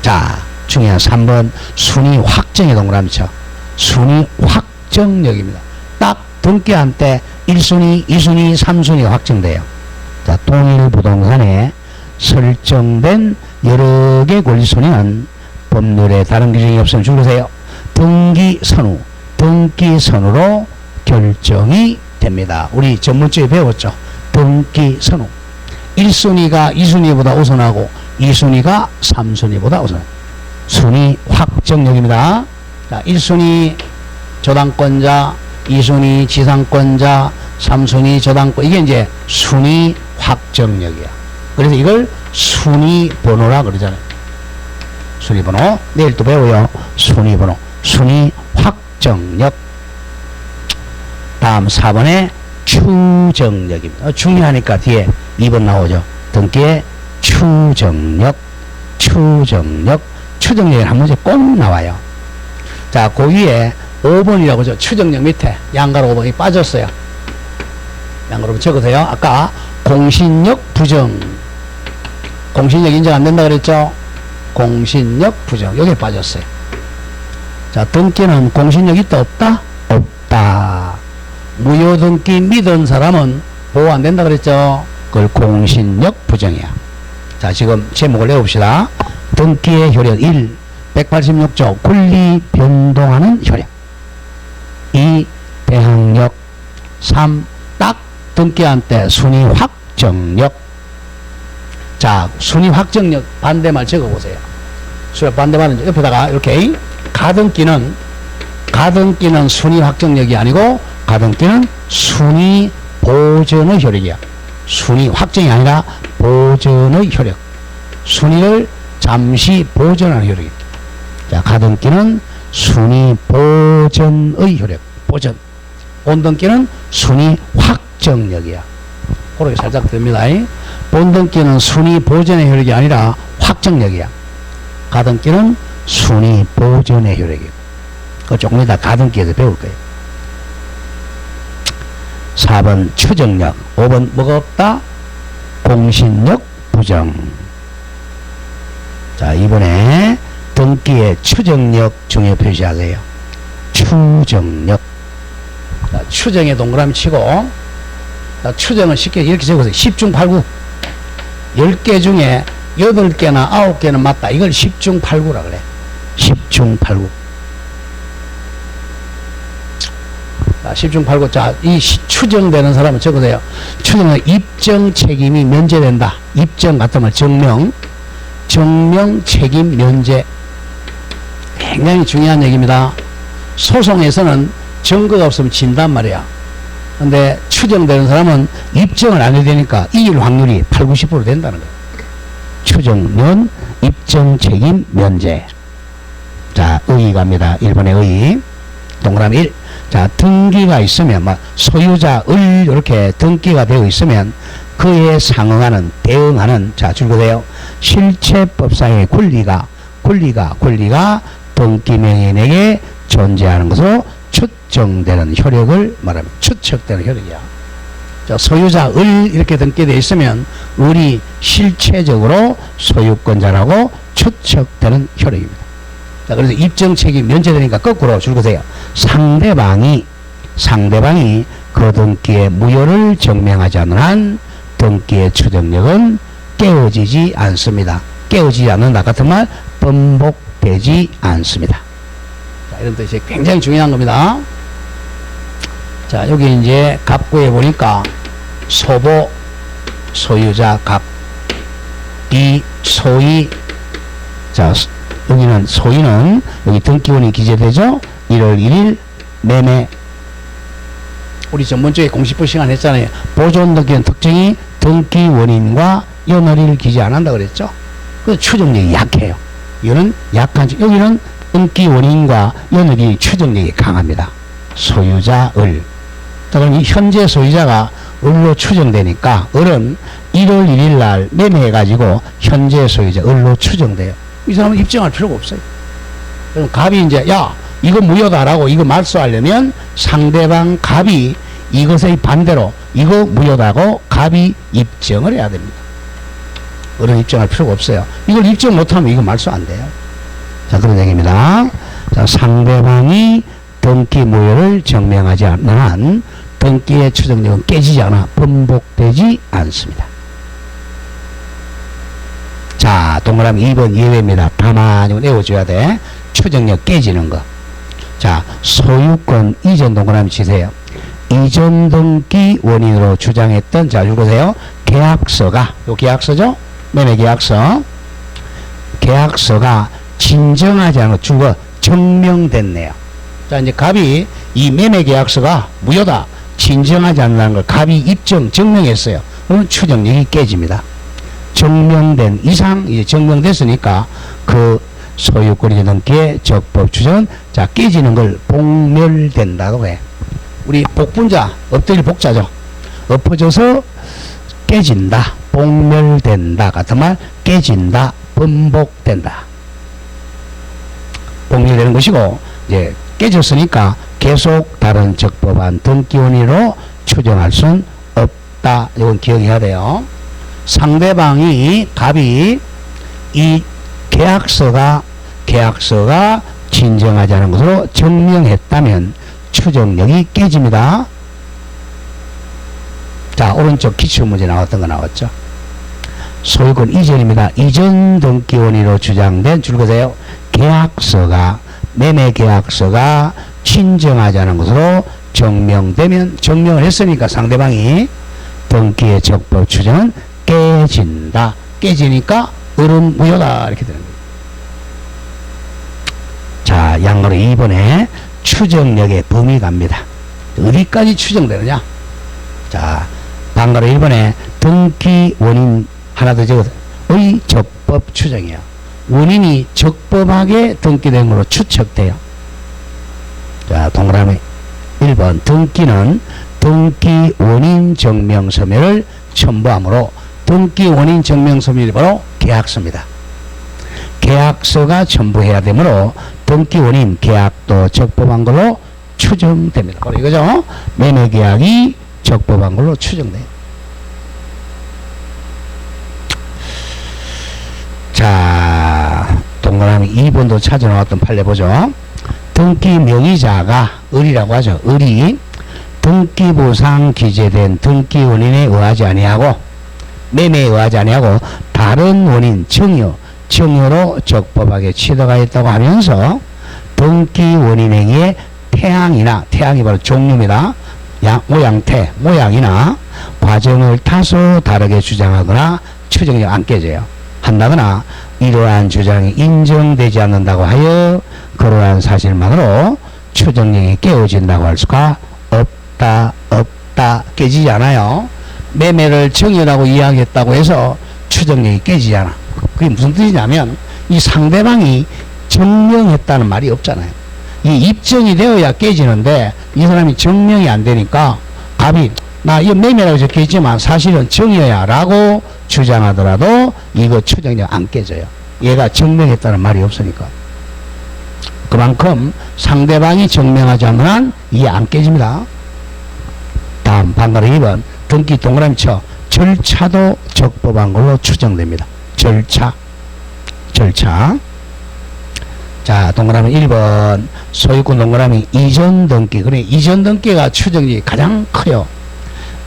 자, 중요한 3번 순위 확정의 동그라미 쳐. 순위 확정력입니다. 딱 등기한 때 1순위, 2순위, 3순위가 확정돼요. 자, 동일 부동산에 설정된 여러 개 권리순위는 법률에 다른 규정이 없으면 줄으세요. 등기선우, 등기선우로 결정이 됩니다. 우리 전문적에 배웠죠. 등기선우. 1순위가 2순위보다 우선하고 2순위가 3순위보다 우선. 순위 확정력입니다. 자, 1순위 저당권자, 2순위 지상권자, 3순위 저당권. 이게 이제 순위 확정력이야. 그래서 이걸 순위 번호라 그러잖아요. 순위 번호. 내일 또 배워요. 순위 번호. 순위 확정력. 다음 4번에 추정력입니다. 중요하니까 뒤에 2번 나오죠. 등기의 추정력. 추정력. 추정력이 한 문제 꼭 나와요. 자, 그 위에 5번이라고 죠. 추정력 밑에 양가로 5번이 빠졌어요. 양가로 적으세요. 아까 공신력 부정. 공신력 인정 안 된다 그랬죠? 공신력 부정. 여기에 빠졌어요. 자, 등기는 공신력 있다 없다? 없다. 무효등기 믿은 사람은 보호 안 된다 그랬죠? 그걸 공신력 부정이야. 자, 지금 제목을 내봅시다. 등기의 효력 1. 186조 권리 변동하는 효력. 2. 대항력. 3. 딱 등기한 때 순위 확정력. 자, 순위 확정력 반대말 적어보세요. 반대말은 옆에다가 이렇게 가등기는 순위 확정력이 아니고 가등기는 순위 보전의 효력이야. 순위 확정이 아니라 보전의 효력. 순위를 잠시 보전하는 효력이야. 자, 가등기는 순위 보전의 효력. 보전. 본등기는 순위 확정력이야. 그렇게 살짝 됩니다. 본등기는 순위 보전의 효력이 아니라 확정력이야. 가등기는 순위 보전의 효력이고. 그거 조금 이따 가등기에서 배울 거예요. 4번 추정력. 5번 뭐가 없다? 공신력 부정. 자, 이번에 등기의 추정력 중에 표시하세요. 추정력. 자, 추정에 동그라미 치고, 자, 추정은 쉽게 이렇게 적으세요. 10중 8구. 10개 중에 8개나 9개는 맞다. 이걸 10중 8구라 그래. 10중 8구. 자, 10중 8구. 자, 이 추정되는 사람은 적으세요. 추정은 입증 책임이 면제된다. 입증 같으면 증명 책임 면제. 굉장히 중요한 얘기입니다. 소송에서는 증거가 없으면 진단 말이야. 근데 추정되는 사람은 입증을 안 해야 되니까 이길 확률이 8, 90% 된다는 거예요. 추정면 입증 책임 면제. 자, 의 갑니다. 1번의 의. 동그라미 1. 자, 등기가 있으면, 소유자 을 이렇게 등기가 되어 있으면 그에 상응하는, 대응하는, 자, 줄거세요. 실체법상의 권리가 등기명인에게 존재하는 것으로 추정되는 효력을 말합니다. 추측되는 효력이야. 자, 소유자 을 이렇게 등기되어 있으면 을이 실체적으로 소유권자라고 추측되는 효력입니다. 자, 그래서 입증 책임 면제되니까 거꾸로 줄거세요. 상대방이 그 등기의 무효를 증명하지 않는 한 등기의 추정력은 깨어지지 않습니다. 깨어지지 않는다 같은 말 번복되지 않습니다. 자, 이런 뜻이 굉장히 중요한 겁니다. 자, 여기 이제 갑구에 보니까 소보 소유자 갑, 이 소위. 자, 여기는 소위는 여기 등기원이 기재되죠. 1월 1일 매매. 우리 전번주에 공시부 시간 했잖아요. 보존 등기는 특징이 등기 원인과 연월일을 기재 안 한다 그랬죠. 그 추정력이 약해요. 이거는 약한, 여기는 등기 원인과 연월일 추정력이 강합니다. 소유자 을. 그럼 이 현재 소유자가 을로 추정되니까 을은 1월 1일 날 매매해가지고 현재 소유자 을로 추정돼요. 이 사람은 입증할 필요가 없어요. 그럼 갑이 이제 야 이거 무효다라고 이거 말소하려면 상대방 갑이 이것의 반대로 이거 무효다고 갑이 입증을 해야 됩니다. 을은 입증할 필요가 없어요. 이걸 입증 못하면 이거 말소 안 돼요. 자, 그런 얘기입니다. 자, 상대방이 등기 무효를 증명하지 않는 한 등기의 추정력은 깨지지 않아 번복되지 않습니다. 자, 동그라미 2번 예외입니다. 다만 이거 외워줘야 돼. 추정력 깨지는 거. 자, 소유권 이전 동그라미 치세요. 이전 등기 원인으로 주장했던, 자, 읽으세요. 계약서가, 요 계약서죠? 매매 계약서. 계약서가 진정하지 않고 주거 증명됐네요. 자, 이제 갑이 이 매매 계약서가 무효다, 진정하지 않는다는 걸 갑이 증명했어요. 그러면 추정력이 깨집니다. 증명된 이상, 이제 증명됐으니까 그 소유권이 등기의 적법 추정은, 자, 깨지는 걸 복멸된다고 해. 우리 복분자, 엎드릴 복자죠. 엎어져서 깨진다, 복멸된다 같은 말, 깨진다, 번복된다. 복멸되는 것이고, 이제 깨졌으니까 계속 다른 적법한 등기원인으로 추정할 순 없다. 이건 기억해야 돼요. 상대방이 갑이 이 계약서가 진정하지 않은 것으로 증명했다면 추정력이 깨집니다. 자, 오른쪽 기출문제 나왔던 거 나왔죠. 소유권 이전입니다. 이전 등기원인으로 주장된, 줄거세요. 계약서가, 매매 계약서가 진정하지 않은 것으로 증명되면, 증명을 했으니까 상대방이 등기의 적법 추정은 깨진다. 깨지니까 을은 무효다. 이렇게 되는 거예요. 자, 양으로 2번에 추정력의 범위 갑니다. 어디까지 추정되느냐? 자, 방가로 1번에 등기 원인 하나 더 적어서 의 적법 추정이요. 원인이 적법하게 등기된 것으로 추측돼요. 자, 동그라미 1번 등기는 등기 원인 증명 서면을 첨부하므로 등기 원인 증명 서면이 바로 계약서입니다. 계약서가 첨부해야 되므로 등기 원인 계약도 적법한 걸로 추정됩니다. 바로 이거죠. 매매 계약이 적법한 걸로 추정돼요. 자, 동그라미 2번도 찾아 나왔던 판례 보죠. 등기 명의자가 을이라고 하죠. 을이 등기부상 기재된 등기 원인에 의하지 아니하고, 매매에 의하지 아니하고 다른 원인 증여로 적법하게 취득하였다고 하면서 등기 원인 행위의 태양이 바로 종류입니다. 모양이나 과정을 다소 다르게 주장하거나 추정력 안 깨져요. 한다거나 이러한 주장이 인정되지 않는다고 하여 그러한 사실만으로 추정력이 깨어진다고 할 수가 없다. 깨지지 않아요. 매매를 증여라고 이야기했다고 해서 추정력이 깨지지 않아. 그게 무슨 뜻이냐면 이 상대방이 증명했다는 말이 없잖아요. 이 입증이 되어야 깨지는데 이 사람이 증명이 안 되니까 갑이 나 이거 매매라고 적혀있지만 사실은 증여야 라고 주장하더라도 이거 추정력 안 깨져요. 얘가 증명했다는 말이 없으니까. 그만큼 상대방이 증명하지 않는 한 이해 안 깨집니다. 다음 방가로 2번 등기 동그라미 쳐. 절차도 적법한 걸로 추정됩니다. 절차. 자, 동그라미 1번 소유권 동그라미 이전 등기. 그래, 이전 등기가 추정력이 가장 커요.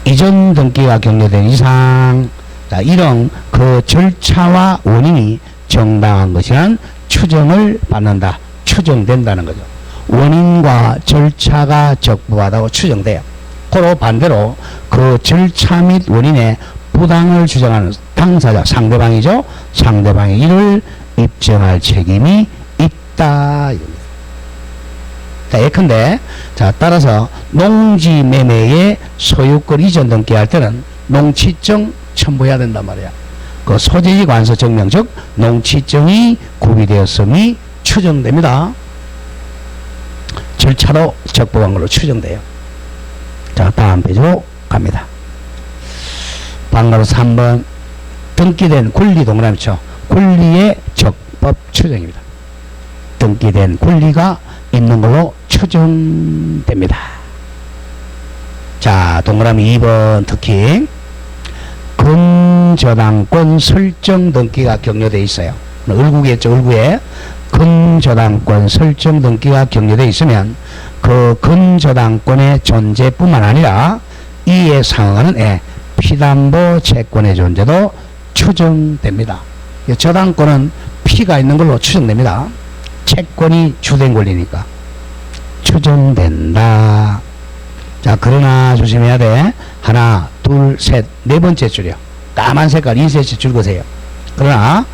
이전 등기가 경료된 이상, 자, 이런 그 절차와 원인이 정당한 것이란 추정을 받는다. 추정된다는 거죠. 원인과 절차가 적법하다고 추정돼요. 고로 반대로 그 절차 및 원인에 부당을 주장하는 당사자, 상대방이죠. 상대방이 이를 입증할 책임이 있다. 자, 예컨대, 자, 따라서 농지 매매에 소유권 이전 등기할 때는 농취증 첨부해야 된단 말이야. 그 소재지 관서 증명, 즉 농취증이 구비되었음이 추정됩니다. 절차로 적법한 걸로 추정돼요. 자, 다음 페이지로 갑니다. 방가로 3번 등기된 권리 동그라미죠. 권리의 적법 추정입니다. 등기된 권리가 있는 걸로 추정됩니다. 자, 동그라미 2번 특히 근저당권 설정 등기가 격려되어 있어요. 을구겠죠. 을구에 근저당권 설정 등기가 격려되어 있으면 그 근저당권의 존재뿐만 아니라 이에 상응하는 피담보 채권의 존재도 추정됩니다. 저당권은 피가 있는 걸로 추정됩니다. 채권이 주된 권리니까 추정된다. 자, 그러나 조심해야 돼. 하나, 둘, 셋, 네 번째 줄이요. 까만 색깔 인쇄체 줄 거세요. 그러나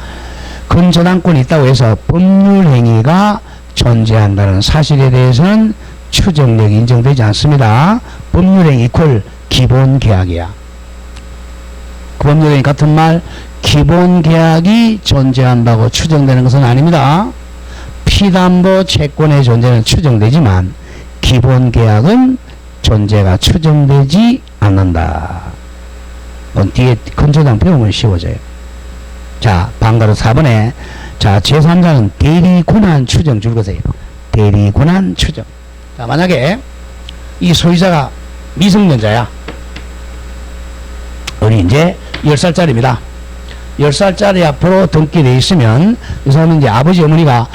근저당권이 있다고 해서 법률행위가 존재한다는 사실에 대해서는 추정력이 인정되지 않습니다. 법률행위 이퀄 기본계약이야. 그 법률행위 같은 말 기본계약이 존재한다고 추정되는 것은 아닙니다. 피담보 채권의 존재는 추정되지만 기본계약은 존재가 추정되지 않는다. 뒤에 근저당 배우면 쉬워져요. 자, 방가로 4번에 자, 제3자는 대리권한 추정 줄 거세요. 대리권한 추정. 자, 만약에 이 소유자가 미성년자야. 우리 이제 10살짜리입니다. 10살짜리 앞으로 등기되어 있으면 이 사람은 이제 아버지 어머니가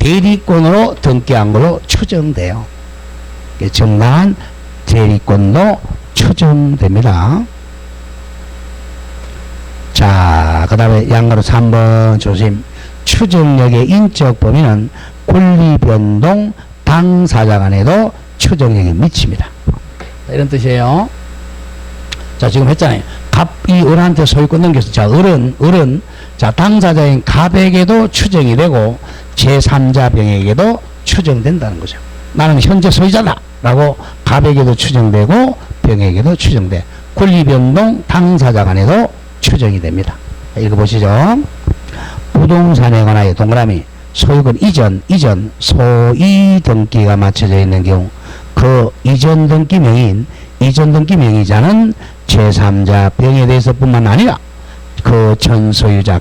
대리권으로 등기한 걸로 추정돼요. 정당한 대리권도 추정됩니다. 자, 그 다음에 양가로 3번 조심. 추정력의 인적 범위는 권리변동 당사자 간에도 추정력이 미칩니다. 이런 뜻이에요. 자, 지금 했잖아요. 갑이 을한테 소유권 넘겼어. 자, 을은 자, 당사자인 갑에게도 추정이 되고 제3자 병에게도 추정된다는 거죠. 나는 현재 소유자다 라고 갑에게도 추정되고 병에게도 추정돼. 권리변동 당사자 간에도 추정이 됩니다. 읽어보시죠. 부동산에 관하여 동그라미 소유권 이전 소이 등기가 맞춰져 있는 경우 그 이전 등기 명의자는 제3자 병에 대해서뿐만 아니라 그 전 소유자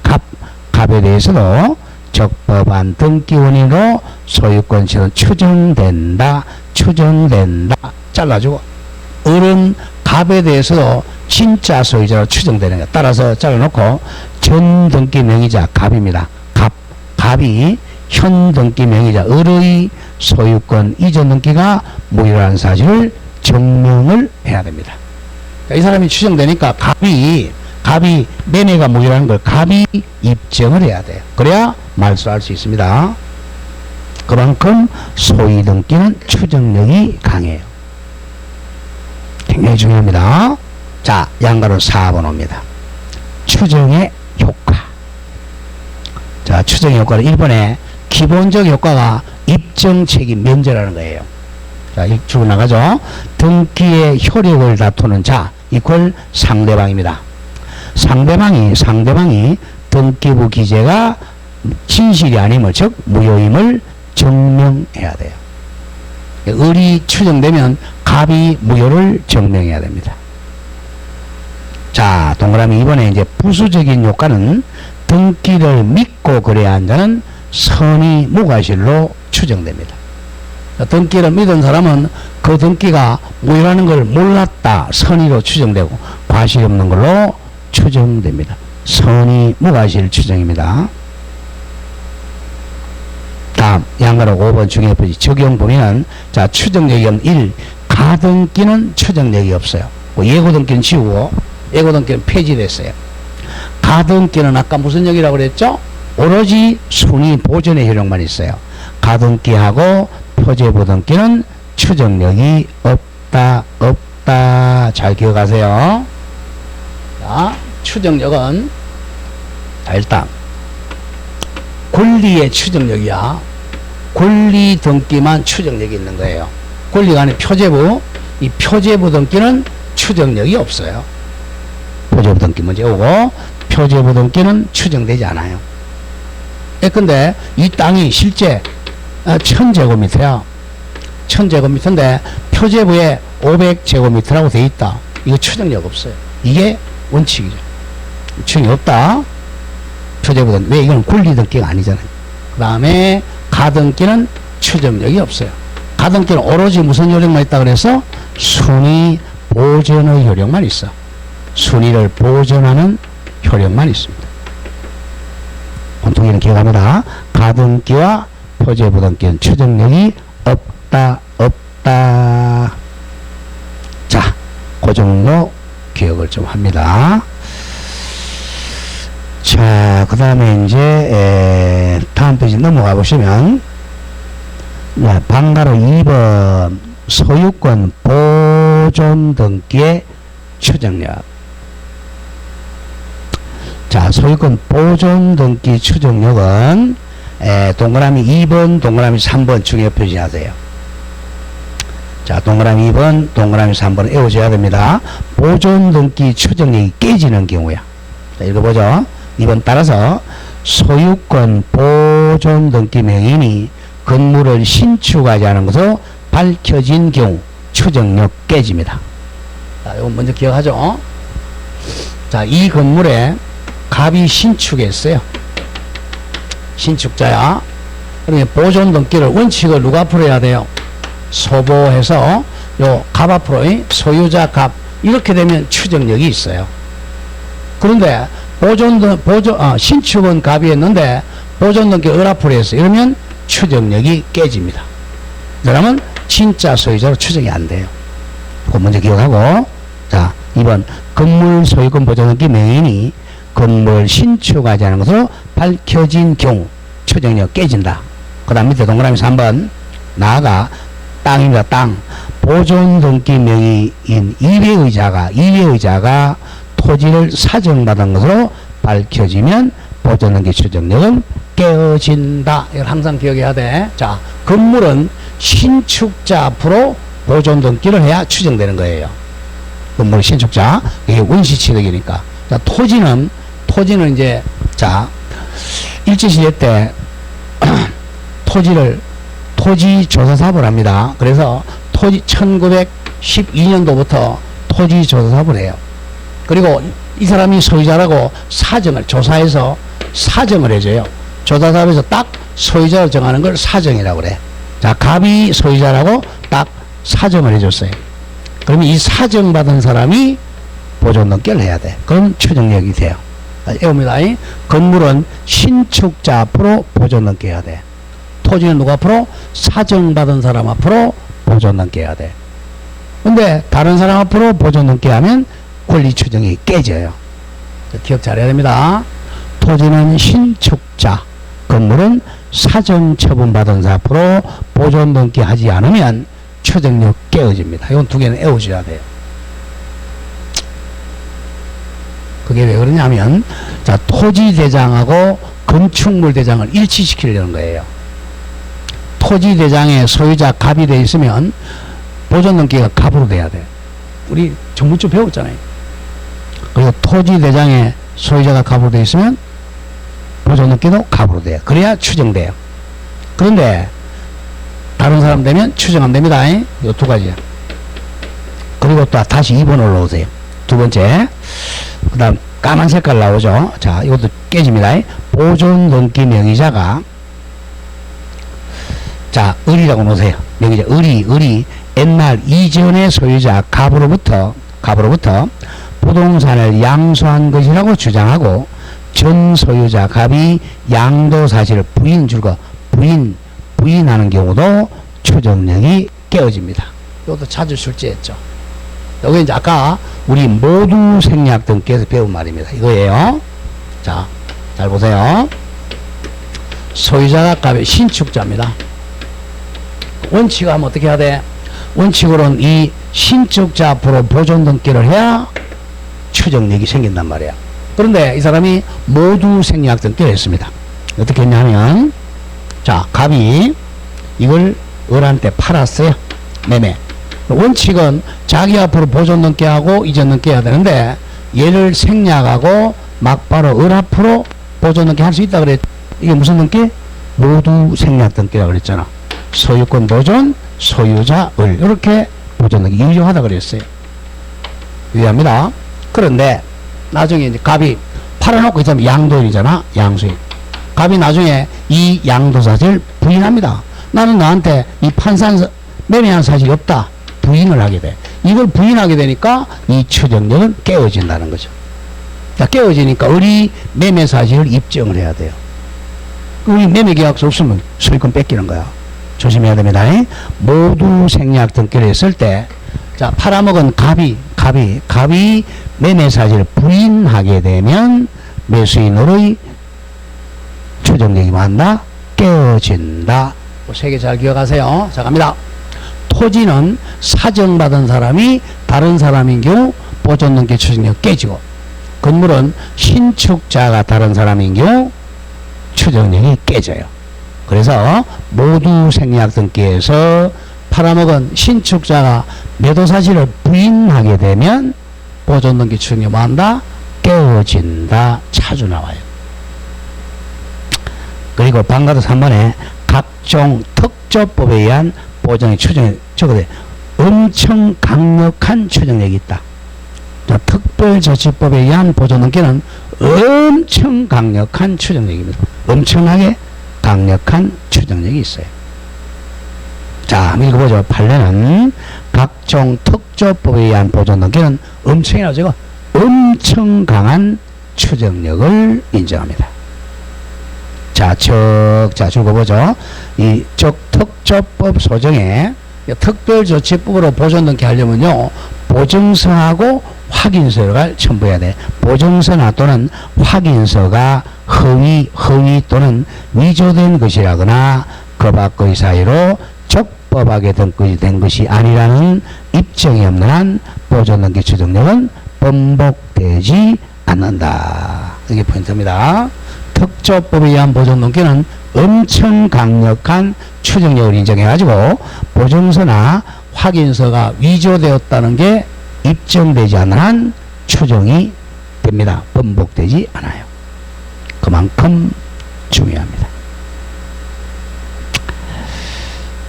갑에 대해서도 적법한 등기 원인으로 소유권 시는 추정된다. 잘라주고 을은 갑에 대해서도 진짜 소유자로 추정되는 것. 따라서 잘라놓고 전 등기 명의자 갑입니다. 갑이 현 등기 명의자 을의 소유권 이전 등기가 무효라는 사실을 증명을 해야 됩니다. 그러니까 이 사람이 추정되니까 갑이 매매가 무효라는 걸 갑이 입증을 해야 돼요. 그래야 말소할 수 있습니다. 그만큼 소유 등기는 추정력이 강해요. 굉장히 중요합니다. 자, 양가로 4번 옵니다. 추정의 효과. 자, 추정의 효과는 1번에 기본적 효과가 입증 책임 면제라는 거예요. 자, 쭉 나가죠. 등기의 효력을 다투는 자 이퀄 상대방입니다. 상대방이 등기부 기재가 진실이 아님을, 즉 무효임을 증명해야 돼요. 을이 추정되면 갑이 무효를 증명해야 됩니다. 자, 동그라미 2번에 이제 부수적인 효과는 등기를 믿고 거래한 자는 선의 무과실로 추정됩니다. 등기를 믿은 사람은 그 등기가 무효라는 걸 몰랐다. 선의로 추정되고 과실이 없는 걸로 추정됩니다. 선의 무과실 추정입니다. 다음 양가로 5번 중에 적용 범위는 자, 추정력이 없는 1. 가등기는 추정력이 없어요. 예고등기는 지우고 예고등기는 폐지됐어요. 가등기는 아까 무슨 역이라고 그랬죠? 오로지 순위 보존의 효력만 있어요. 가등기하고 표제부등기는 추정력이 없다. 잘 기억하세요. 자, 추정력은 자, 일단 권리의 추정력이야. 권리 등기만 추정력이 있는 거예요. 권리가 아닌 표제부, 이 표제부 등기는 추정력이 없어요. 표제부 등기 문제 오고 표제부 등기는 추정되지 않아요. 근데 이 땅이 실제 1000제곱미터야. 1000제곱미터인데 표제부에 500제곱미터라고 돼 있다. 이거 추정력 없어요. 이게 원칙이죠. 추정이 없다. 표제부는 왜 이건 권리등기가 아니잖아요. 그 다음에 가등기는 추정력이 없어요. 가등기는 오로지 무슨 요령만 있다 그래서 순위 보존의 요령만 있어. 순위를 보존하는 효력만 있습니다. 본통에는 기억합니다. 가등기와 표제부등기는 추정력이 없다. 자, 그 정도 기억을 좀 합니다. 자, 그 다음에 이제 다음 페이지 넘어가 보시면 방가로 2번 소유권 보존 등기의 추정력. 자, 소유권 보존 등기 추정력은 동그라미 2번, 동그라미 3번 중에 표시하세요. 자, 동그라미 2번, 동그라미 3번은 외우셔야 됩니다. 보존 등기 추정력이 깨지는 경우야. 자, 읽어보죠. 2번 따라서 소유권 보존 등기 명인이 건물을 신축하지 않은 것으로 밝혀진 경우 추정력 깨집니다. 자, 이건 먼저 기억하죠. 자, 이 건물에 갑이 신축했어요. 신축자야. 그러면 보존 등기를 원칙을 누가 앞으로 해야 돼요? 소보해서 요 갑 앞으로 소유자 갑 이렇게 되면 추정력이 있어요. 그런데 신축은 갑이 했는데 보존 등기 을 앞으로 했어요. 이러면 추정력이 깨집니다. 그러면 진짜 소유자로 추정이 안 돼요. 그거 먼저 기억하고, 자, 2번 건물 소유권 보존 등기 명인이 건물 신축하지 않은 것으로 밝혀진 경우 추정력 깨진다. 그 다음 밑에 동그라미 3번 나아가 땅입니다. 땅. 보존 등기 명의인 2배의자가 토지를 사정받은 것으로 밝혀지면 보존 등기 추정력은 깨어진다. 이걸 항상 기억해야 돼. 자, 건물은 신축자 앞으로 보존 등기를 해야 추정되는 거예요. 건물 신축자. 이게 원시취득이니까. 자, 토지는 이제, 자, 일제시대 때 토지조사사업을 합니다. 그래서 1912년도부터 토지조사사업을 해요. 그리고 이 사람이 소유자라고 조사해서 사정을 해줘요. 조사사업에서 딱 소유자를 정하는 걸 사정이라고 그래. 자, 갑이 소유자라고 딱 사정을 해줬어요. 그러면 이 사정받은 사람이 보존 등기를 해야 돼. 그럼 추정력이 돼요. 애웁니다. 건물은 신축자 앞으로 보존 등기 해야 돼. 토지는 누가 앞으로? 사정받은 사람 앞으로 보존 등기 해야 돼. 근데 다른 사람 앞으로 보존 등기 하면 권리 추정이 깨져요. 기억 잘해야 됩니다. 토지는 신축자, 건물은 사정 처분받은 사 앞으로 보존 등기 하지 않으면 추정력 깨어집니다. 이건 두 개는 외우셔야 돼요. 그게 왜 그러냐면, 자, 토지대장하고 건축물대장을 일치시키려는 거예요. 토지대장에 소유자 갑이 되어 있으면 보존 등기가 갑으로 돼야 돼. 우리 전문점 배웠잖아요. 그리고 토지대장에 소유자가 갑으로 되어 있으면 보존 등기도 갑으로 돼요. 그래야 추정돼요. 그런데 다른 사람 되면 추정 안 됩니다. 이 두 가지야. 그리고 또 다시 2번 올라오세요. 두 번째. 그 다음 까만 색깔 나오죠. 자, 이것도 깨집니다. 보존 등기 명의자가, 자, 을이라고 놓으세요. 명의자 을이 옛날 이전의 소유자 갑으로부터 부동산을 양수한 것이라고 주장하고 전 소유자 갑이 양도 사실을 부인하는 경우도 추정력이 깨어집니다. 이것도 자주 출제했죠. 여기 이제 아까 우리 모두 생략 등기에서 배운 말입니다. 이거예요. 자, 잘 보세요. 소유자가 갑의 신축자입니다. 원칙을 하면 어떻게 해야 돼? 원칙으로는 이 신축자 앞으로 보존 등기를 해야 추정력이 생긴단 말이야. 그런데 이 사람이 모두 생략 등기를 했습니다. 어떻게 했냐면, 자, 갑이 이걸 을한테 팔았어요. 매매. 원칙은 자기 앞으로 보존 등기하고 이전 등기 해야 되는데 얘를 생략하고 막바로 을 앞으로 보존 등기 할 수 있다 그랬. 이게 무슨 등기? 모두 생략 등기라고 그랬잖아. 소유권 보존, 소유자 을. 이렇게 보존능력이 유효하다 그랬어요. 유효합니다. 그런데 나중에 이제 갑이 팔아놓고 있으면 양도인이잖아. 양수인. 갑이 나중에 이 양도사실을 부인합니다. 나는 너한테 이 매매한 사실이 없다. 부인을 하게 돼. 이걸 부인하게 되니까 이 추정력은 깨어진다는 거죠. 자, 깨어지니까 우리 매매 사실을 입증을 해야 돼요. 우리 매매 계약서 없으면 소유권 뺏기는 거야. 조심해야 됩니다. 모두 생략 등기를 했을 때, 자, 팔아먹은 갑이 매매 사실을 부인하게 되면 매수인으로의 추정력이 뭐한다? 깨어진다. 세 개 잘 기억하세요. 자, 갑니다. 토지는 사정받은 사람이 다른 사람인 경우 보존등기 추정력 깨지고, 건물은 신축자가 다른 사람인 경우 추정력이 깨져요. 그래서 모두 생략 등기에서 팔아먹은 신축자가 매도 사실을 부인하게 되면 보존등기 추정력이 뭐한다? 깨어진다. 자주 나와요. 그리고 방과도 3번에 각종 특조법에 의한 보존의 추정력, 적어도 엄청 강력한 추정력이 있다. 자, 특별조치법에 의한 보존등기는 엄청 강력한 추정력입니다. 엄청나게 강력한 추정력이 있어요. 자, 한번 읽어보죠. 판례는 각종 특조법에 의한 보존등기는 엄청이라고 엄청 강한 추정력을 인정합니다. 자, 자, 읽어보죠. 이 특조법 소정에 특별조치법으로 보존등기 하려면요, 보증서하고 확인서를 첨부해야 돼. 보증서나 또는 확인서가 허위 또는 위조된 것이라거나 그 밖의 사유로 적법하게 등기된 것이 아니라는 입증이 없는 한 보존등기 추정력은 번복되지 않는다. 이게 포인트입니다. 특조법에 의한 보존등기는 엄청 강력한 추정력을 인정해가지고 보증서나 확인서가 위조되었다는 게 입증되지 않는 한 추정이 됩니다. 번복되지 않아요. 그만큼 중요합니다.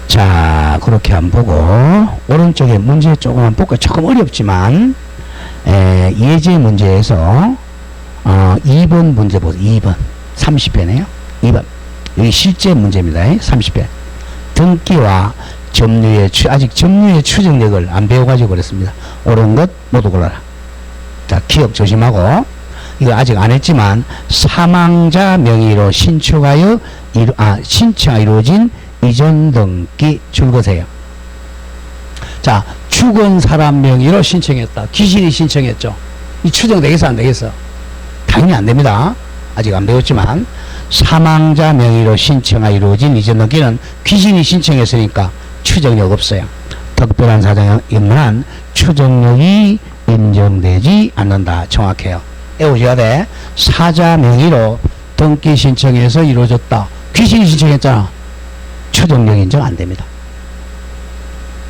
자, 그렇게 한번 보고 오른쪽에 문제 조금만 볼까요? 조금 어렵지만 예제 문제에서 2번 문제 보세요. 2번 30회네요. 2번 여기 실제 문제입니다. 30회 등기와 점유의 아직 점유의 추정력을 안 배워가지고 그랬습니다. 옳은 것 모두 골라라. 자, 기억 조심하고, 이거 아직 안 했지만 사망자 명의로 신청하여 이루어진 이전 등기 줄거세요. 자, 죽은 사람 명의로 신청했다. 귀신이 신청했죠. 이 추정되겠어 안 되겠어? 당연히 안 됩니다. 아직 안 배웠지만 사망자 명의로 신청하여 이루어진 이전 등기는 귀신이 신청했으니까 추정력 없어요. 특별한 사정이 없는 한 추정력이 인정되지 않는다. 정확해요. 외우셔야 돼. 사자 명의로 등기 신청해서 이루어졌다. 귀신이 신청했잖아. 추정력 인정 안 됩니다.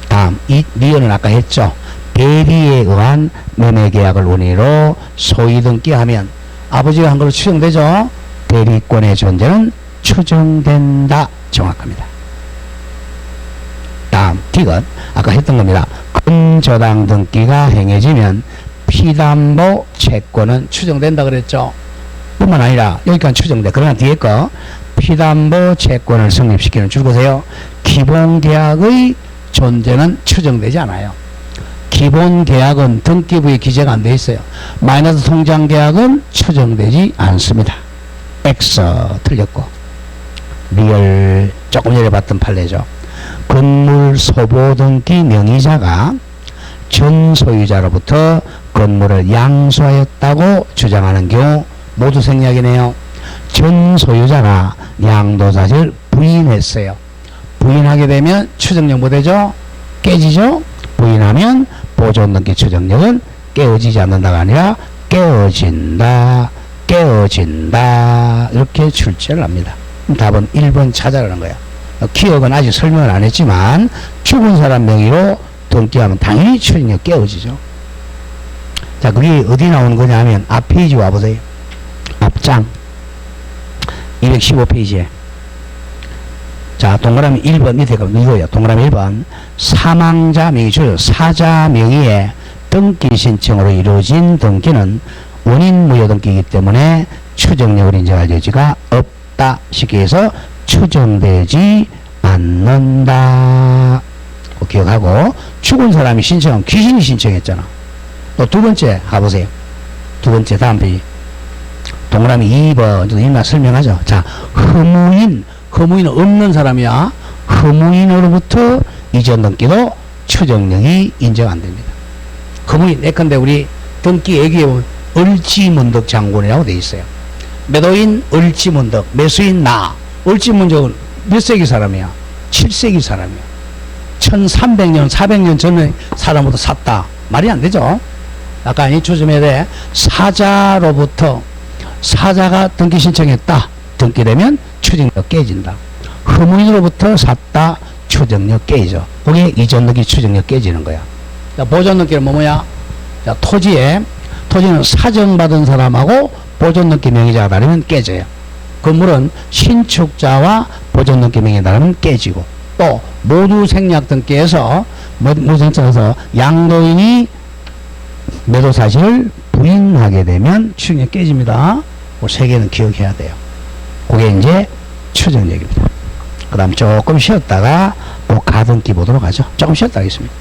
다음, 이 미연은 아까 했죠. 대리에 의한 매매계약을 원인으로 소위 등기하면 아버지가 한 걸로 추정되죠. 대리권의 존재는 추정된다. 정확합니다. 다음, 디귿. 아까 했던 겁니다. 금저당 등기가 행해지면 피담보 채권은 추정된다 그랬죠. 뿐만 아니라 여기까지 추정돼. 그러나 뒤에 거 피담보 채권을 성립시키는 줄거세요. 기본계약의 존재는 추정되지 않아요. 기본계약은 등기부에 기재가 안 돼 있어요. 마이너스 통장계약은 추정되지 않습니다. X 틀렸고, 리얼 조금 전에 봤던 판례죠. 건물 소보등기 명의자가 전 소유자로부터 건물을 양수하였다고 주장하는 경우 모두 생략이네요. 전 소유자가 양도사실을 부인했어요. 부인하게 되면 추정력 뭐 되죠? 깨지죠? 부인하면 보존등기 추정력은 깨어지지 않는다가 아니라 깨어진다. 이렇게 출제를 합니다. 답은 1번 찾아라는 거야. 기억은 아직 설명을 안 했지만 죽은 사람 명의로 등기하면 당연히 추정력 깨어지죠. 자, 그게 어디 나오는 거냐 하면 앞 페이지 와보세요. 앞장 215페이지에 자, 동그라미 1번 밑에 가면 이거예요. 동그라미 1번. 사망자 명의, 사자 명의의 등기 신청으로 이루어진 등기는 원인 무효 등기이기 때문에 추정력을 인정할 여지가 없다. 쉽게 해서 추정되지 않는다. 기억하고, 죽은 사람이 신청한 귀신이 신청했잖아. 또 두 번째 가보세요. 두 번째 다음 페이지. 동그라미 2번. 이만 설명하죠. 자, 허무인은 없는 사람이야. 허무인으로부터 이전 등기도 추정력이 인정 안 됩니다. 허무인, 예컨대 우리 등기 얘기해 보면 을지문덕 장군이라고 돼 있어요. 매도인 을지문덕, 매수인 나. 을지문덕은 몇 세기 사람이야? 7세기 사람이야. 1300년, 400년 전에 사람부터 샀다. 말이 안 되죠? 아까 이 조심해야 돼. 사자로부터 사자가 등기 신청했다. 등기되면 추정력 깨진다. 허무인으로부터 샀다. 추정력 깨지죠. 그게 이전 등기 추정력 깨지는 거야. 자, 보존 등기는 뭐야? 자, 토지는 사정받은 사람하고 보존 등기 명의자가 다르면 깨져요. 건물은 신축자와 보존 등기 명의자가 다르면 깨지고, 또 모두 생략 등기에서 양도인이 매도 사실을 부인하게 되면 추정력 깨집니다. 그 세 개는 기억해야 돼요. 그게 이제 추정력입니다. 그 다음 조금 쉬었다가 가등기 보도록 하죠. 조금 쉬었다 하겠습니다.